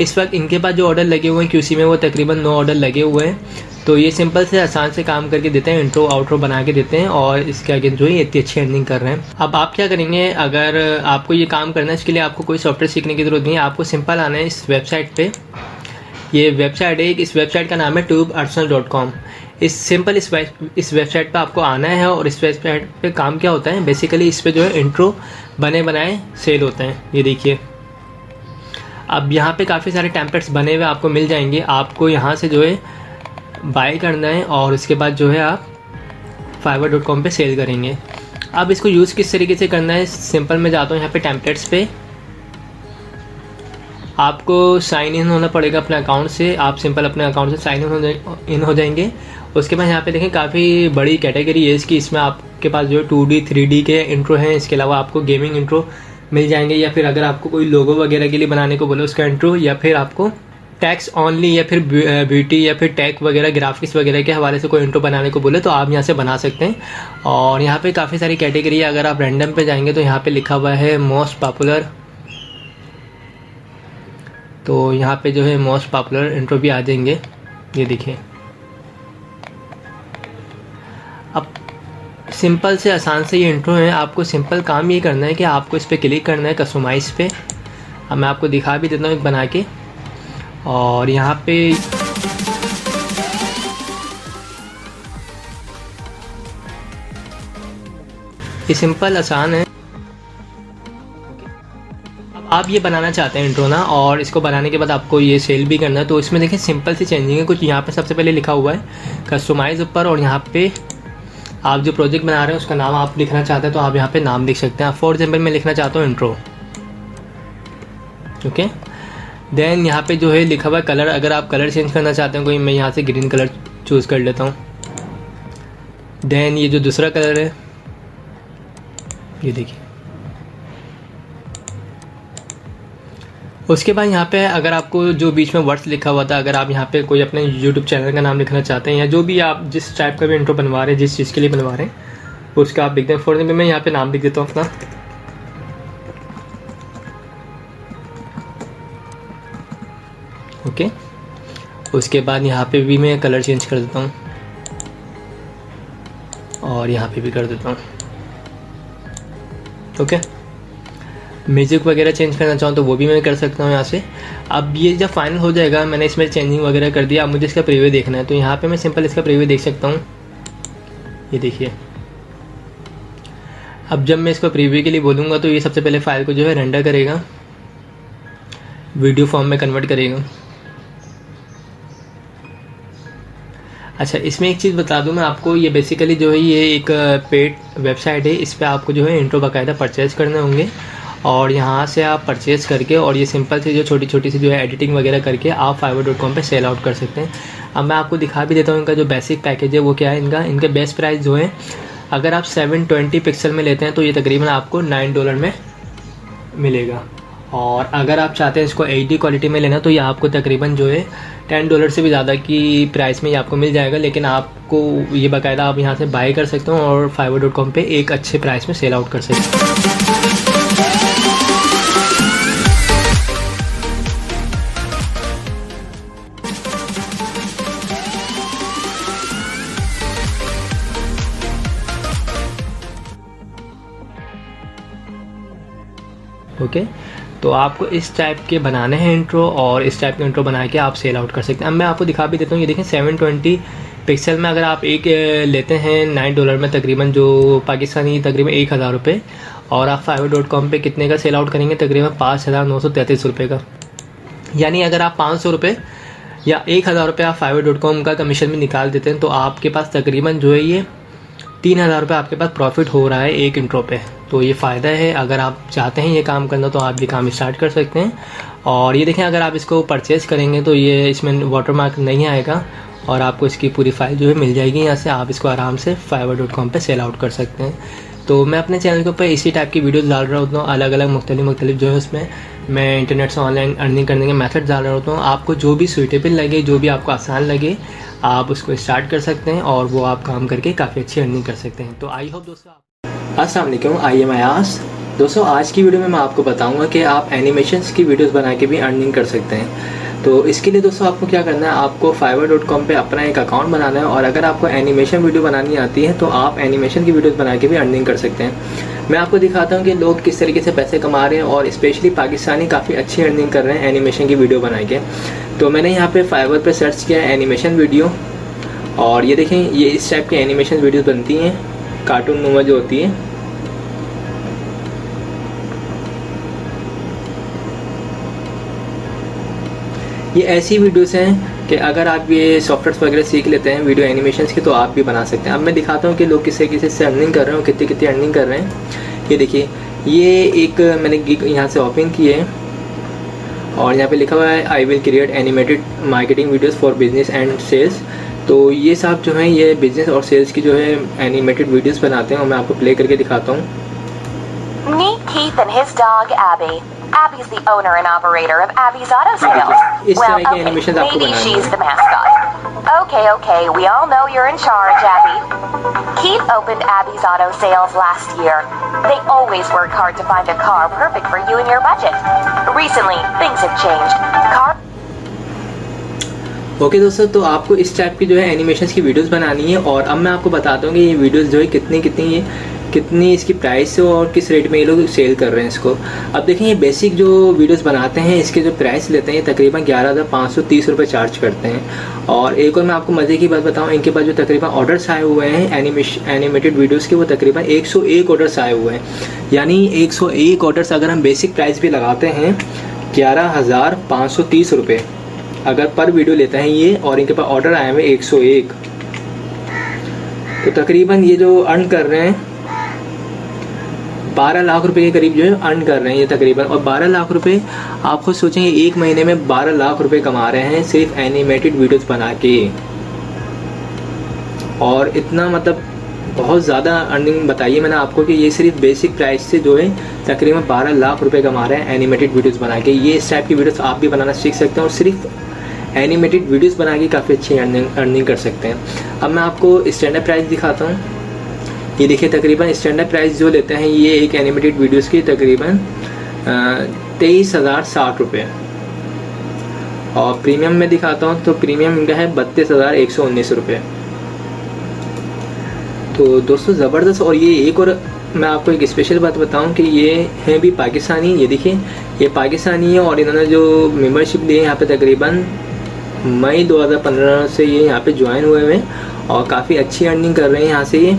इस वक्त इनके पास जो ऑर्डर लगे हुए हैं क्यूसी में वो तकरीबन 9 ऑर्डर लगे हुए हैं। तो ये सिंपल से आसान से काम करके देते हैं, इंट्रो आउट्रो बना के देते हैं, और इसके आगे जो है इतनी अच्छी अर्निंग कर रहे हैं। अब आप क्या करेंगे, अगर आपको ये काम करना है इसके लिए आपको कोई सॉफ्टवेयर सीखने की ज़रूरत नहीं है। आपको सिंपल आना है इस वेबसाइट पे। ये वेबसाइट है, इस वेबसाइट का नाम है tubearsenal.com। इस वेबसाइट पे आपको आना है, और इस वेबसाइट पे काम क्या होता है, बेसिकली इस पे जो है इंट्रो बने बनाए सेल होते हैं। ये देखिए, अब यहाँ पे काफ़ी सारे टेम्पलेट्स बने हुए आपको मिल जाएंगे। आपको यहाँ से जो है बाय करना है और उसके बाद जो है आप fiverr.com पे सेल करेंगे। अब इसको यूज़ किस तरीके से करना है, सिंपल मैं जाता हूँ यहाँ पे टेम्पलेट्स पे। आपको साइन इन होना पड़ेगा अपने अकाउंट से। आप सिंपल अपने अकाउंट से साइन इन हो जाएंगे। उसके बाद यहाँ पे देखें काफ़ी बड़ी कैटेगरी है इसकी। इसमें आपके पास जो 2D 3D के इंट्रो हैं, इसके अलावा आपको गेमिंग इंट्रो मिल जाएंगे, या फिर अगर आपको कोई लोगो वगैरह के लिए बनाने को बोले उसका इंट्रो, या फिर आपको टैक्स ऑनली या फिर ब्यूटी या फिर टैग वगैरह ग्राफिक्स वगैरह के हवाले से कोई इंट्रो बनाने को बोले तो आप यहाँ से बना सकते हैं। और यहाँ पे काफ़ी सारी कैटेगरी है। अगर आप रैंडम पे जाएंगे तो यहाँ पे लिखा हुआ है मोस्ट पॉपुलर, तो यहाँ पे जो है मोस्ट पॉपुलर इंट्रो भी आ जाएंगे। ये देखिए, अब सिंपल से आसान से ये इंट्रो है। आपको सिंपल काम ये करना है कि आपको इस पर क्लिक करना है कस्टमाइज़ पे। अब मैं आपको दिखा भी देता हूँ एक बना के, और यहाँ पे ये सिंपल आसान है। अब आप ये बनाना चाहते हैं इंट्रो ना, और इसको बनाने के बाद आपको ये सेल भी करना है, तो इसमें देखिए सिंपल सी चेंजिंग है कुछ। यहाँ पे सबसे पहले लिखा हुआ है कस्टमाइज़ ऊपर, और यहाँ पे आप जो प्रोजेक्ट बना रहे हैं उसका नाम आप लिखना चाहते हैं तो आप यहाँ पे नाम लिख सकते हैं। फॉर एग्जाम्पल मैं लिखना चाहता हूँ इंट्रो। ओके, देन यहाँ पे जो है लिखा हुआ है कलर। अगर आप कलर चेंज करना चाहते हैं कोई, मैं यहाँ से ग्रीन कलर चूज़ कर लेता हूँ। देन ये जो दूसरा कलर है, ये देखिए, उसके बाद यहाँ पे अगर आपको जो बीच में वर्ड्स लिखा हुआ था, अगर आप यहाँ पे कोई अपने यूट्यूब चैनल का नाम लिखना चाहते हैं या जो भी आप जिस टाइप का भी इंट्रो बनवा रहे हैं, जिस चीज़ के लिए बनवा रहे हैं उसका आप लिख दें। फॉर एग्जाम्पल मैं यहाँ पे नाम लिख देता हूँ अपना, ओके। उसके बाद यहाँ पे भी मैं कलर चेंज कर देता हूँ और यहाँ पे भी कर देता हूँ, ओके। म्यूज़िक वगैरह चेंज करना चाहूँ तो वो भी मैं कर सकता हूँ यहाँ से। अब ये जब फाइनल हो जाएगा, मैंने इसमें चेंजिंग वगैरह कर दिया, अब मुझे इसका प्रीव्यू देखना है तो यहाँ पे मैं सिंपल इसका प्रीव्यू देख सकता हूँ। ये देखिए, अब जब मैं इसको प्रीव्यू के लिए बोलूँगा तो ये सबसे पहले फ़ाइल को जो है रेंडर करेगा, वीडियो फॉर्म में कन्वर्ट करेगा। अच्छा, इसमें एक चीज़ बता दूं मैं आपको, ये बेसिकली जो है ये एक पेड वेबसाइट है। इस पर आपको जो है इंट्रो बाकायदा परचेज़ करने होंगे और यहाँ से आप परचेज़ करके और ये सिंपल सी जो छोटी छोटी सी जो है एडिटिंग वगैरह करके आप fiverr.com पे सेल आउट कर सकते हैं। अब मैं आपको दिखा भी देता हूँ इनका जो बेसिक पैकेज है वो क्या है। इनके बेस्ट प्राइस जो है, अगर आप 720 पिक्सल में लेते हैं तो ये तकरीबन आपको $9 में मिलेगा, और अगर आप चाहते हैं इसको HD क्वालिटी में लेना तो ये आपको तकरीबन जो है $10 से भी ज़्यादा की प्राइस में ये आपको मिल जाएगा। लेकिन आपको ये बाकायदा आप यहाँ से बाय कर सकते हो और fiverr.com पे एक अच्छे प्राइस में सेल आउट कर सकते हैं। ओके, तो आपको इस टाइप के बनाने हैं इंट्रो और इस टाइप के इंट्रो बना के आप सेल आउट कर सकते हैं। अब मैं आपको दिखा भी देता हूँ, ये देखें 720 पिक्सल में अगर आप एक लेते हैं $9 में तकरीबन, जो पाकिस्तानी तकरीबन 1000 रुपये, और आप fiverr.com पे कितने का सेल आउट करेंगे, तकरीबन 5933 रुपये का। यानी अगर आप 500 रुपये या 1000 रुपये आप fiverr.com का कमीशन में निकाल देते हैं तो आपके पास तकरीबन जो है ये 3000 रुपये आपके पास प्रॉफिट हो रहा है एक इंट्रो पे। तो ये फ़ायदा है, अगर आप चाहते हैं ये काम करना तो आप ये काम स्टार्ट कर सकते हैं। और ये देखें, अगर आप इसको परचेज़ करेंगे तो ये इसमें वाटरमार्क नहीं आएगा और आपको इसकी पूरी फाइल जो है मिल जाएगी। यहाँ से आप इसको आराम से fiverr.com पे सेल आउट कर सकते हैं। तो मैं अपने चैनल के ऊपर इसी टाइप की वीडियोस डाल रहा होता हूँ, अलग अलग मुख्तलिफ जो है उसमें मैं इंटरनेट से ऑनलाइन अर्निंग करने के मेथड डाल रहा होता हूँ। आपको जो भी सूटेबल लगे, जो भी आपको आसान लगे, आप उसको स्टार्ट कर सकते हैं और वो आप काम करके काफ़ी अच्छी अर्निंग कर सकते हैं। तो आई होप दोस्तों, अस्सलाम वालेकुम, आई एम अयास। दोस्तों, आज की वीडियो में मैं आपको बताऊंगा कि आप एनिमेशंस की वीडियोस बना के भी अर्निंग कर सकते हैं। तो इसके लिए दोस्तों आपको क्या करना है, आपको fiverr.com पे अपना एक अकाउंट बनाना है और अगर आपको एनिमेशन वीडियो बनानी आती है तो आप एनिमेशन की वीडियोस बना के भी अर्निंग कर सकते हैं। मैं आपको दिखाता हूँ कि लोग किस तरीके से पैसे कमा रहे हैं और स्पेशली पाकिस्तानी काफ़ी अच्छी अर्निंग कर रहे हैं एनिमेशन की वीडियो बना के। तो मैंने यहाँ पर Fiverr पर सर्च किया है एनिमेशन वीडियो, और ये देखें, ये इस टाइप की एनिमेशन वीडियोज़ बनती हैं, कार्टून नुमा जो होती है। ये ऐसी वीडियोस हैं कि अगर आप ये सॉफ्टवेयर वगैरह सीख लेते हैं वीडियो एनिमेशंस की तो आप भी बना सकते हैं। अब मैं दिखाता हूँ कि लोग किस तरीके से अर्निंग कर रहे हैं और कितनी कितनी अर्निंग कर रहे हैं। ये देखिए, ये एक मैंने गिग यहाँ से ओपन की है और यहाँ पे लिखा हुआ है I will create animated marketing videos for business and sales. तो ये साहब जो हैं ये बिजनेस और सेल्स की जो है एनिमेटेड वीडियोज़ बनाते हैं और मैं आपको प्ले करके दिखाता हूँ। Meet Keith and his dog Abby. Abby's the owner and operator of Abby's Auto Sales. Well, okay, maybe she's the mascot. Okay, we all know you're in charge, Abby. Keith opened Abby's Auto Sales last year. They always work hard to find a car perfect for you and your budget. Recently, things have changed. Okay दोस्तों, तो आपको इस type की जो है animations की videos बनानी है और अब मैं आपको बताता हूँ कि ये वीडियोस जो है कितनी इसकी प्राइस है और किस रेट में ये लोग सेल कर रहे हैं इसको। अब देखें, ये बेसिक जो वीडियोस बनाते हैं इसके जो प्राइस लेते हैं तकरीबन 11,530 रुपये चार्ज करते हैं। और एक और मैं आपको मज़े की बात बताऊं, इनके पास जो तकरीबन ऑर्डर्स आए हुए हैं एनिमेटेड वीडियोज़ के, वो तकरीबन 101 ऑर्डर्स आए हुए हैं। यानी 101 ऑर्डर्स अगर हम बेसिक प्राइस भी लगाते हैं 11,530 रुपये अगर पर वीडियो लेते हैं ये, और इनके पास ऑर्डर आए हुए 101, तो तकरीबन ये जो अर्न कर रहे हैं 12 लाख रुपए के करीब जो है अर्न कर रहे हैं ये तकरीबन। और 12 लाख रुपए आप खुद सोचेंगे, एक महीने में 12 लाख रुपए कमा रहे हैं सिर्फ एनिमेटेड वीडियोस बना के। और इतना मतलब बहुत ज़्यादा अर्निंग बताई है मैंने आपको कि ये सिर्फ बेसिक प्राइस से जो है तकरीबन 12 लाख रुपए कमा रहे हैं एनिमेटेड वीडियोस बना के। ये इस टाइप की वीडियोस आप भी बनाना सीख सकते हैं और सिर्फ एनिमेटेड वीडियोस बना के काफ़ी अच्छी अर्निंग कर सकते हैं। अब मैं आपको स्टैंडर्ड प्राइस दिखाता हूँ। ये देखिए तकरीबन स्टैंडर्ड प्राइस जो लेते हैं ये एक एनिमेटेड वीडियोज़ की तकरीबन 23,060 रुपये, और प्रीमियम में दिखाता हूँ तो प्रीमियम इनका है 32,119 रुपये। तो दोस्तों ज़बरदस्त। और ये एक और मैं आपको एक स्पेशल बात बताऊं कि ये हैं भी पाकिस्तानी। ये देखिए ये पाकिस्तानी है और इन्होंने जो मेंबरशिप ली है यहाँ पे तकरीबन मई 2015 से ये यहाँ पे ज्वाइन हुए हैं और काफ़ी अच्छी अर्निंग कर रहे हैं यहाँ से ये।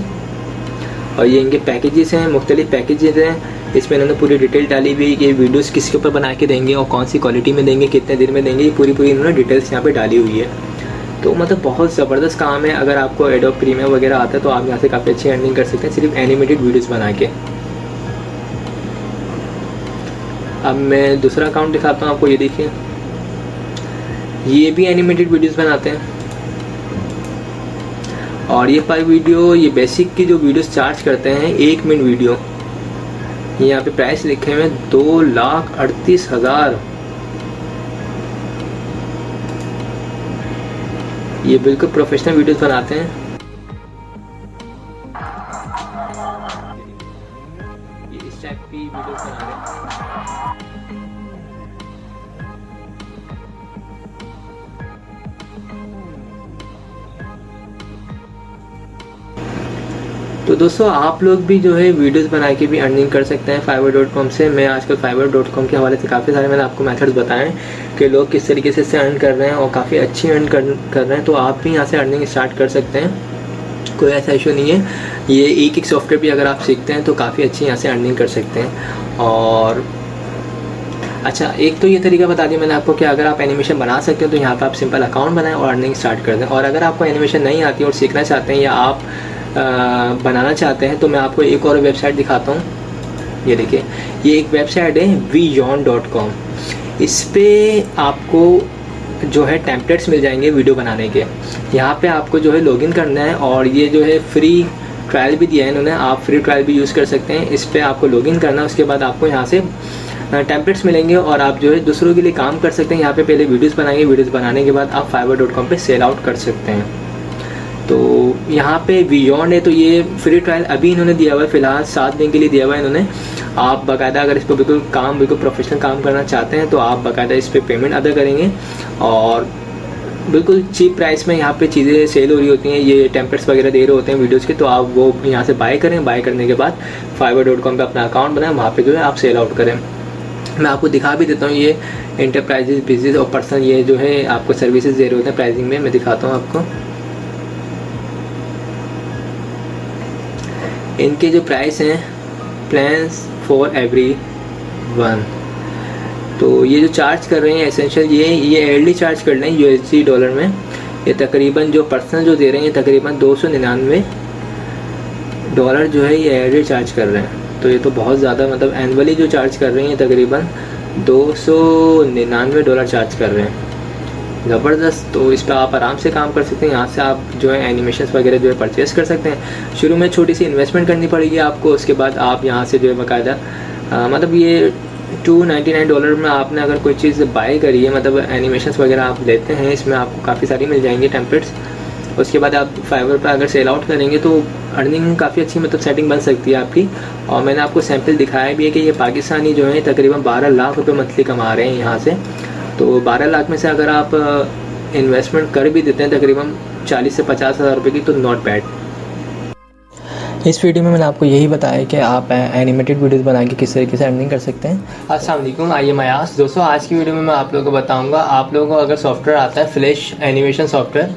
और ये इनके पैकेजेस हैं, मुख्तलिफ पैकेजेस हैं। इसमें इन्होंने पूरी डिटेल डाली हुई है कि वीडियोस किसके ऊपर बना के देंगे और कौन सी क्वालिटी में देंगे, कितने दिन में देंगे, ये पूरी इन्होंने डिटेल्स यहाँ पे डाली हुई है। तो मतलब बहुत ज़बरदस्त काम है। अगर आपको एडोब प्रीमियम वगैरह आता है तो आप यहाँ से काफ़ी अच्छी अर्निंग कर सकते हैं सिर्फ एनिमेटेड वीडियोस बना के। अब मैं दूसरा अकाउंट दिखाता हूँ आपको। ये देखिए ये भी एनिमेटेड वीडियोस बनाते हैं और ये पर वीडियो ये बेसिक की जो वीडियोस चार्ज करते हैं 1 मिनट वीडियो, ये यहाँ पे प्राइस लिखे हुए हैं 2,38,000। ये बिल्कुल प्रोफेशनल वीडियोस बनाते हैं। ये इस टाइप की वीडियोस बना रहे हैं। तो दोस्तों आप लोग भी जो है वीडियोस बना के भी अर्निंग कर सकते हैं fiverr.com से। मैं आजकल fiverr.com के हवाले से काफ़ी सारे मैंने आपको मेथड्स बताए कि लोग किस तरीके से इससे अर्न कर रहे हैं और काफ़ी अच्छी अर्न कर रहे हैं। तो आप भी यहाँ से अर्निंग स्टार्ट कर सकते हैं, कोई ऐसा इशू नहीं है। ये एक सॉफ्टवेयर भी अगर आप सीखते हैं तो काफ़ी अच्छी यहाँ से अर्निंग कर सकते हैं। और अच्छा एक तो ये तरीका बता दिया मैंने आपको कि अगर आप एनिमेशन बना सकते हो तो यहाँ पर आप सिंपल अकाउंट बनाएं और अर्निंग स्टार्ट कर दें। और अगर आपको एनिमेशन नहीं आती और सीखना चाहते हैं या आप बनाना चाहते हैं तो मैं आपको एक और वेबसाइट दिखाता हूँ। ये देखिए ये एक वेबसाइट है vyond.com। इस पे आपको जो है टेम्पलेट्स मिल जाएंगे वीडियो बनाने के। यहाँ पे आपको जो है लॉगिन करना है और ये जो है फ्री ट्रायल भी दिया है इन्होंने, आप फ्री ट्रायल भी यूज़ कर सकते हैं। इस पर आपको लॉगिन करना है, उसके बाद आपको यहाँ से टेम्पलेट्स मिलेंगे और आप जो है दूसरों के लिए काम कर सकते हैं। यहाँ पे पहले वीडियोस बनाएंगे, वीडियोस बनाने के बाद आप fiverr.com पे सेल आउट कर सकते हैं। तो यहाँ पे बियॉन्ड है तो ये फ्री ट्रायल अभी इन्होंने दिया हुआ है, फ़िलहाल 7 दिन के लिए दिया हुआ है इन्होंने। आप बाकायदा अगर इस पर बिल्कुल प्रोफेशनल काम करना चाहते हैं तो आप बाकायदा इस पर पेमेंट अदा करेंगे और बिल्कुल चीप प्राइस में यहाँ पे चीज़ें सेल हो रही होती हैं। ये टेम्पलेट्स वगैरह दे रहे होते हैं वीडियोस के, तो आप वो यहाँ से बाय करें। बाय करने के बाद fiverr.com पे अपना अकाउंट बनाएं, वहाँ पे जो है आप सेल आउट करें। मैं आपको दिखा भी देता हूँ। ये इंटरप्राइजेज, बिजनेस और पर्सनल ये जो है आपको सर्विसेज दे रहे होते हैं प्राइसिंग में। मैं दिखाता हूँ आपको इनके जो प्राइस हैं, प्लान्स फॉर एवरी वन। तो ये जो चार्ज कर रहे हैं एसेंशियल ये एयरली चार्ज कर रहे हैं USD डॉलर में। ये तकरीबन जो पर्सनल जो दे रहे हैं तकरीबन $299 जो है ये एयरली चार्ज कर रहे हैं। तो ये तो बहुत ज़्यादा, मतलब एनुअली जो चार्ज कर रहे हैं तकरीबन $299 चार्ज कर रहे हैं। ज़बरदस्त। तो इस पर आप आराम से काम कर सकते हैं। यहाँ से आप जो है एनिमेशंस वगैरह जो है परचेज़ कर सकते हैं। शुरू में छोटी सी इन्वेस्टमेंट करनी पड़ेगी आपको, उसके बाद आप यहाँ से जो है बाकायदा मतलब ये $299 में आपने अगर कोई चीज़ बाय करी है, मतलब एनिमेशंस वगैरह आप लेते हैं, इसमें आपको काफ़ी सारी मिल जाएंगी टेम्पलेट्स। उसके बाद आप फाइवर पर अगर सेल आउट करेंगे तो अर्निंग काफ़ी अच्छी मतलब सेटिंग बन सकती है आपकी। और मैंने आपको सैम्पल दिखाया भी है कि ये पाकिस्तानी जो है तकरीबन 12 लाख रुपये मंथली कमा रहे हैं यहाँ से। तो 12 लाख में से अगर आप इन्वेस्टमेंट कर भी देते हैं तकरीबन 40 से 50 हज़ार रुपये की, तो नॉट बैड। इस वीडियो में मैंने आपको यही बताया कि आप एनिमेटेड वीडियोस बना के किस तरीके से अर्निंग कर सकते हैं। अस्सलाम वालेकुम, आई एम अयास। दोस्तों आज की वीडियो में मैं आप लोगों को बताऊंगा, आप लोगों को अगर सॉफ्टवेयर आता है फ्लैश एनिमेशन सॉफ्टवेयर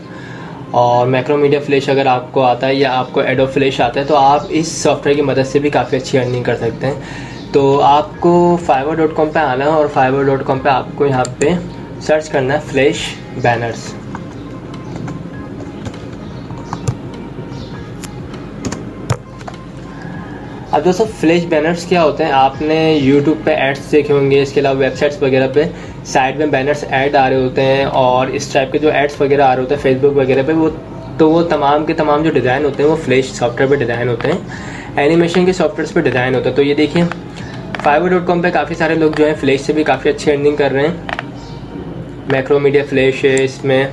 और मैक्रोमीडिया फ्लैश अगर आपको आता है या आपको एडोब फ्लैश आता है, तो आप इस सॉफ्टवेयर की मदद से भी काफ़ी अच्छी अर्निंग कर सकते हैं। तो आपको fiverr.com पे आना है और fiverr.com पे आपको यहाँ पे सर्च करना है फ्लैश बैनर्स। अब दोस्तों फ्लैश बैनर्स क्या होते हैं, आपने YouTube पे एड्स देखे होंगे, इसके अलावा वेबसाइट्स वगैरह पे साइड में बैनर्स ऐड आ रहे होते हैं और इस टाइप के जो एड्स वगैरह आ रहे होते हैं फेसबुक वगैरह पे, वो तो वो तमाम के तमाम जो डिज़ाइन होते हैं वो फ्लैश सॉफ्टवेयर पे डिज़ाइन होते हैं, एनिमेशन के सॉफ्टवेयर पे डिज़ाइन होता है। तो ये देखिए fiverr.com पे काफ़ी सारे लोग जो है फ्लैश से भी काफ़ी अच्छी अर्निंग कर रहे हैं। मैक्रोमीडिया फ्लैश है इसमें।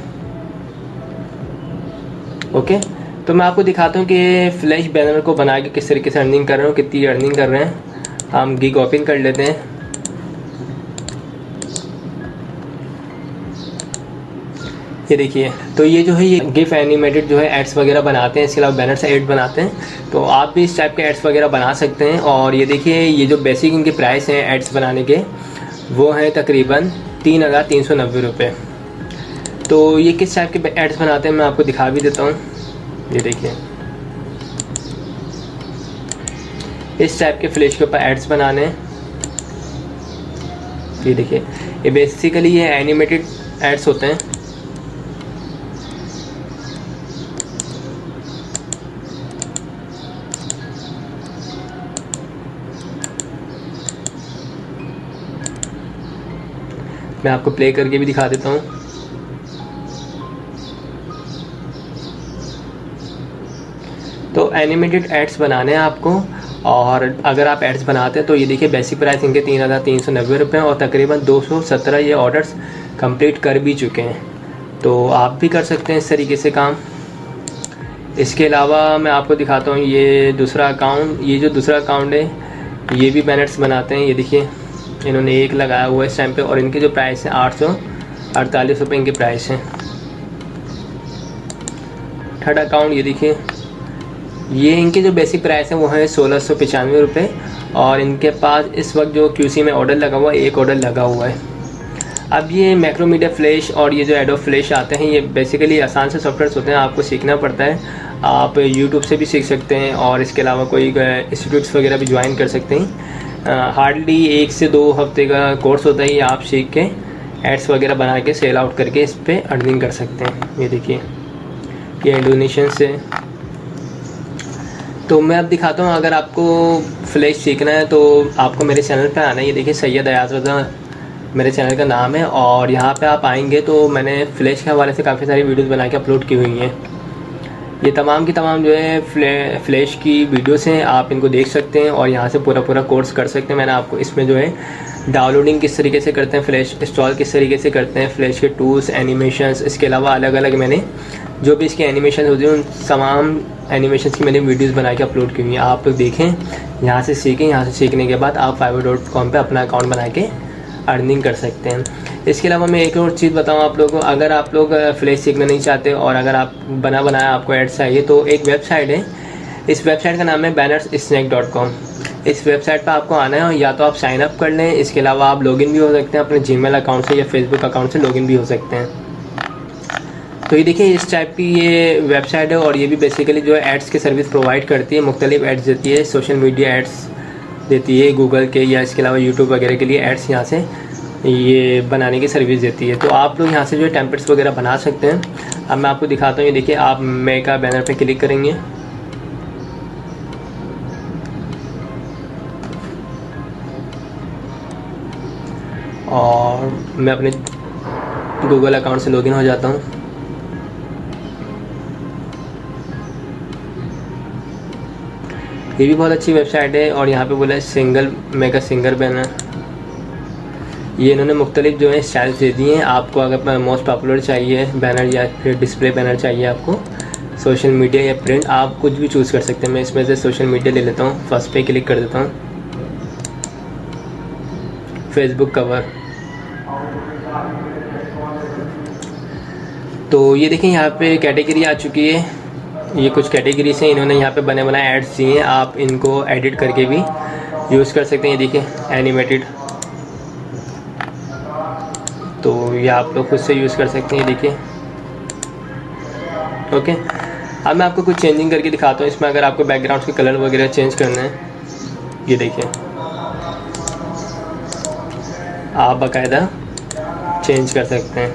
ओके, तो मैं आपको दिखाता हूँ कि फ्लैश बैनर को बना के किस तरीके से अर्निंग कर रहे हो, कितनी अर्निंग कर रहे हैं। हम गिग ओपन कर लेते हैं। ये देखिए, तो ये जो है ये गिफ एनिमेटेड जो है एड्स वगैरह बनाते हैं, इसके अलावा बैनर से एड बनाते हैं। तो आप भी इस टाइप के एड्स वगैरह बना सकते हैं। और ये देखिए, ये जो बेसिक इनके प्राइस हैं एड्स बनाने के वो हैं तकरीबन 3,390 रुपये। तो ये किस टाइप के एड्स बनाते हैं मैं आपको दिखा भी देता हूँ। ये देखिए, इस टाइप के फ्लैश के ऊपर एड्स बनाने हैं। ये देखिए, ये बेसिकली ये एनिमेटेड एड्स होते हैं। मैं आपको प्ले करके भी दिखा देता हूँ। तो एनिमेटेड एड्स बनाने हैं आपको। और अगर आप एड्स बनाते हैं तो ये देखिए बेसिक प्राइस इनके 3,390 रुपये और तकरीबन 217 ये ऑर्डर्स कंप्लीट कर भी चुके हैं। तो आप भी कर सकते हैं इस तरीके से काम। इसके अलावा मैं आपको दिखाता हूँ ये दूसरा अकाउंट। ये जो दूसरा अकाउंट है ये भी बैनर्स बनाते हैं। ये देखिए, इन्होंने एक लगाया हुआ है इस टाइम पे और इनके जो प्राइस है 848 रुपये इनके प्राइस हैं। थर्ड अकाउंट ये देखिए, ये इनके जो बेसिक प्राइस है वो है 1,695 रुपये और इनके पास इस वक्त जो QC में ऑर्डर लगा हुआ है, एक ऑर्डर लगा हुआ है। अब ये मैक्रोमीडिया फ्लैश और ये जो एडोब फ्लैश आते हैं ये बेसिकली आसान से सॉफ्टवेयर्स होते हैं, आपको सीखना पड़ता है। आप यूट्यूब से भी सीख सकते हैं और इसके अलावा कोई इंस्टीट्यूट्स वगैरह भी ज्वाइन कर सकते हैं। हार्डली 1 से 2 हफ्ते का कोर्स होता है। ये आप सीख के एड्स वगैरह बना के सेल आउट करके इस पर अर्निंग कर सकते हैं। ये देखिए, ये इंडोनेशियन से। तो मैं अब दिखाता हूँ, अगर आपको फ्लैश सीखना है तो आपको मेरे चैनल पे आना है। ये देखिए, सैयद अयाज रज़ा मेरे चैनल का नाम है और यहाँ पे आप आएंगे तो मैंने फ्लैश के हवाले से काफ़ी सारी वीडियोस बना के अपलोड की हुई हैं। ये तमाम की तमाम जो है फ्लैश की वीडियोस हैं, आप इनको देख सकते हैं और यहाँ से पूरा कोर्स कर सकते हैं। मैंने आपको इसमें जो है डाउनलोडिंग किस तरीके से करते हैं, फ्लैश इंस्टॉल किस तरीके से करते हैं, फ्लैश के टूल्स, एनिमेशंस, इसके अलावा अलग अलग मैंने जो भी इसके एनिमेशन होते हैं उन तमाम एनिमेशन की मैंने वीडियोस बना के अपलोड की हुई हैं। आप लोग देखें, यहाँ से सीखें। यहाँ से सीखने के बाद आप fiverr.com पे अपना अकाउंट बना के अर्निंग कर सकते हैं। इसके अलावा मैं एक और चीज़ बताऊँ आप लोगों को, अगर आप लोग फ्लैश सीखना नहीं चाहते और अगर आप बनाया आपको एड्स चाहिए तो एक वेबसाइट है। इस वेबसाइट का नाम है bannersnake.com। इस वेबसाइट पर आपको आना है और या तो आप साइन अप कर लें, इसके अलावा आप लॉगिन भी हो सकते हैं अपने जीमेल अकाउंट से या फेसबुक अकाउंट से लॉगिन भी हो सकते हैं। तो ये देखिए, इस टाइप की ये वेबसाइट है और ये भी बेसिकली जो है एड्स की सर्विस प्रोवाइड करती है। मुख्तलिफ एड्स देती है, सोशल मीडिया एड्स देती है, गूगल के या इसके अलावा यूट्यूब वगैरह के लिए एड्स यहाँ से ये बनाने की सर्विस देती है। तो आप लोग यहाँ से जो है टेम्पलेट्स वगैरह बना सकते हैं। अब मैं आपको दिखाता हूँ। ये देखिए, आप मेक का बैनर पे क्लिक करेंगे और मैं अपने गूगल अकाउंट से लॉगिन हो जाता हूँ। ये भी बहुत अच्छी वेबसाइट है और यहाँ पे बोला है single make a single banner. ये इन्होंने मुख्तलिफ जो है स्टाइल्स दे दिए हैं। आपको अगर मोस्ट पॉपुलर चाहिए बैनर या फिर डिस्प्ले बैनर चाहिए, आपको सोशल मीडिया या प्रिंट, आप कुछ भी चूज़ कर सकते हैं। मैं इसमें से सोशल मीडिया ले लेता हूँ, फर्स्ट पे क्लिक कर देता हूँ। Facebook cover. तो ये देखें, यहाँ पे कैटेगरी आ चुकी है। ये कुछ कैटेगरीज हैं, इन्होंने यहाँ पे बने बनाए एड्स दिए हैं। आप इनको एडिट करके भी यूज़ कर सकते हैं। ये देखिए, एनिमेटेड, तो ये आप लोग खुद से यूज़ कर सकते हैं। ये देखिए, ओके। अब मैं आपको कुछ चेंजिंग करके दिखाता हूँ। इसमें अगर आपको बैकग्राउंड के कलर वगैरह चेंज करना है, ये देखिए, आप बाकायदा चेंज कर सकते हैं।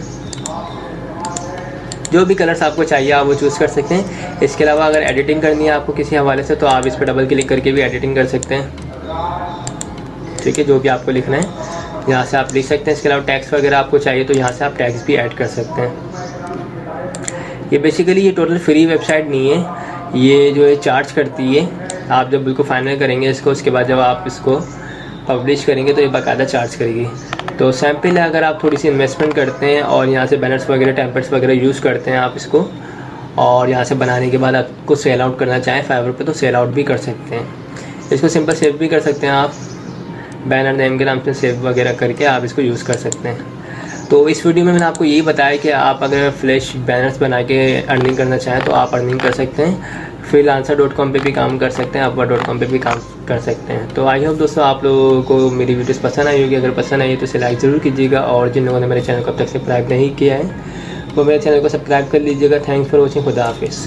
जो भी कलर्स आपको चाहिए आप वो चूज़ कर सकते हैं। इसके अलावा अगर एडिटिंग करनी है आपको किसी हवाले से तो आप इस पर डबल क्लिक करके भी एडिटिंग कर सकते हैं। ठीक है, जो भी आपको लिखना है यहाँ से आप लिख सकते हैं। इसके अलावा टैक्स वगैरह आपको चाहिए तो यहाँ से आप टैक्स भी ऐड कर सकते हैं। ये बेसिकली ये टोटल फ्री वेबसाइट नहीं है, ये जो है चार्ज करती है। आप जब बिल्कुल फाइनल करेंगे इसको, उसके बाद जब आप इसको पब्लिश करेंगे तो ये बाकायदा चार्ज करेगी। तो सैम्पल है, अगर आप थोड़ी सी इन्वेस्टमेंट करते हैं और यहाँ से बैनर्स वगैरह टेम्पलेट्स वगैरह यूज़ करते हैं आप इसको, और यहाँ से बनाने के बाद आपको सेल आउट करना चाहें फाइवर पे तो सेल आउट भी कर सकते हैं। इसको सिंपल सेव भी कर सकते हैं आप, बैनर नेम के नाम से सेव वगैरह करके आप इसको यूज़ कर सकते हैं। तो इस वीडियो में मैंने आपको यही बताया कि आप अगर फ्लैश बैनर्स बना के अर्निंग करना चाहें तो आप अर्निंग कर सकते हैं। freelancer.com पे भी काम कर सकते हैं, upwork.com पे भी काम कर सकते हैं। तो आई होप दोस्तों आप लोगों को मेरी वीडियोस पसंद आई होगी। अगर पसंद आई तो इसे लाइक ज़रूर कीजिएगा, और जिन लोगों ने मेरे चैनल को अब तक सब्सक्राइब नहीं किया है वो मेरे चैनल को सब्सक्राइब कर लीजिएगा। Thanks for watching. खुदा हाफिज़।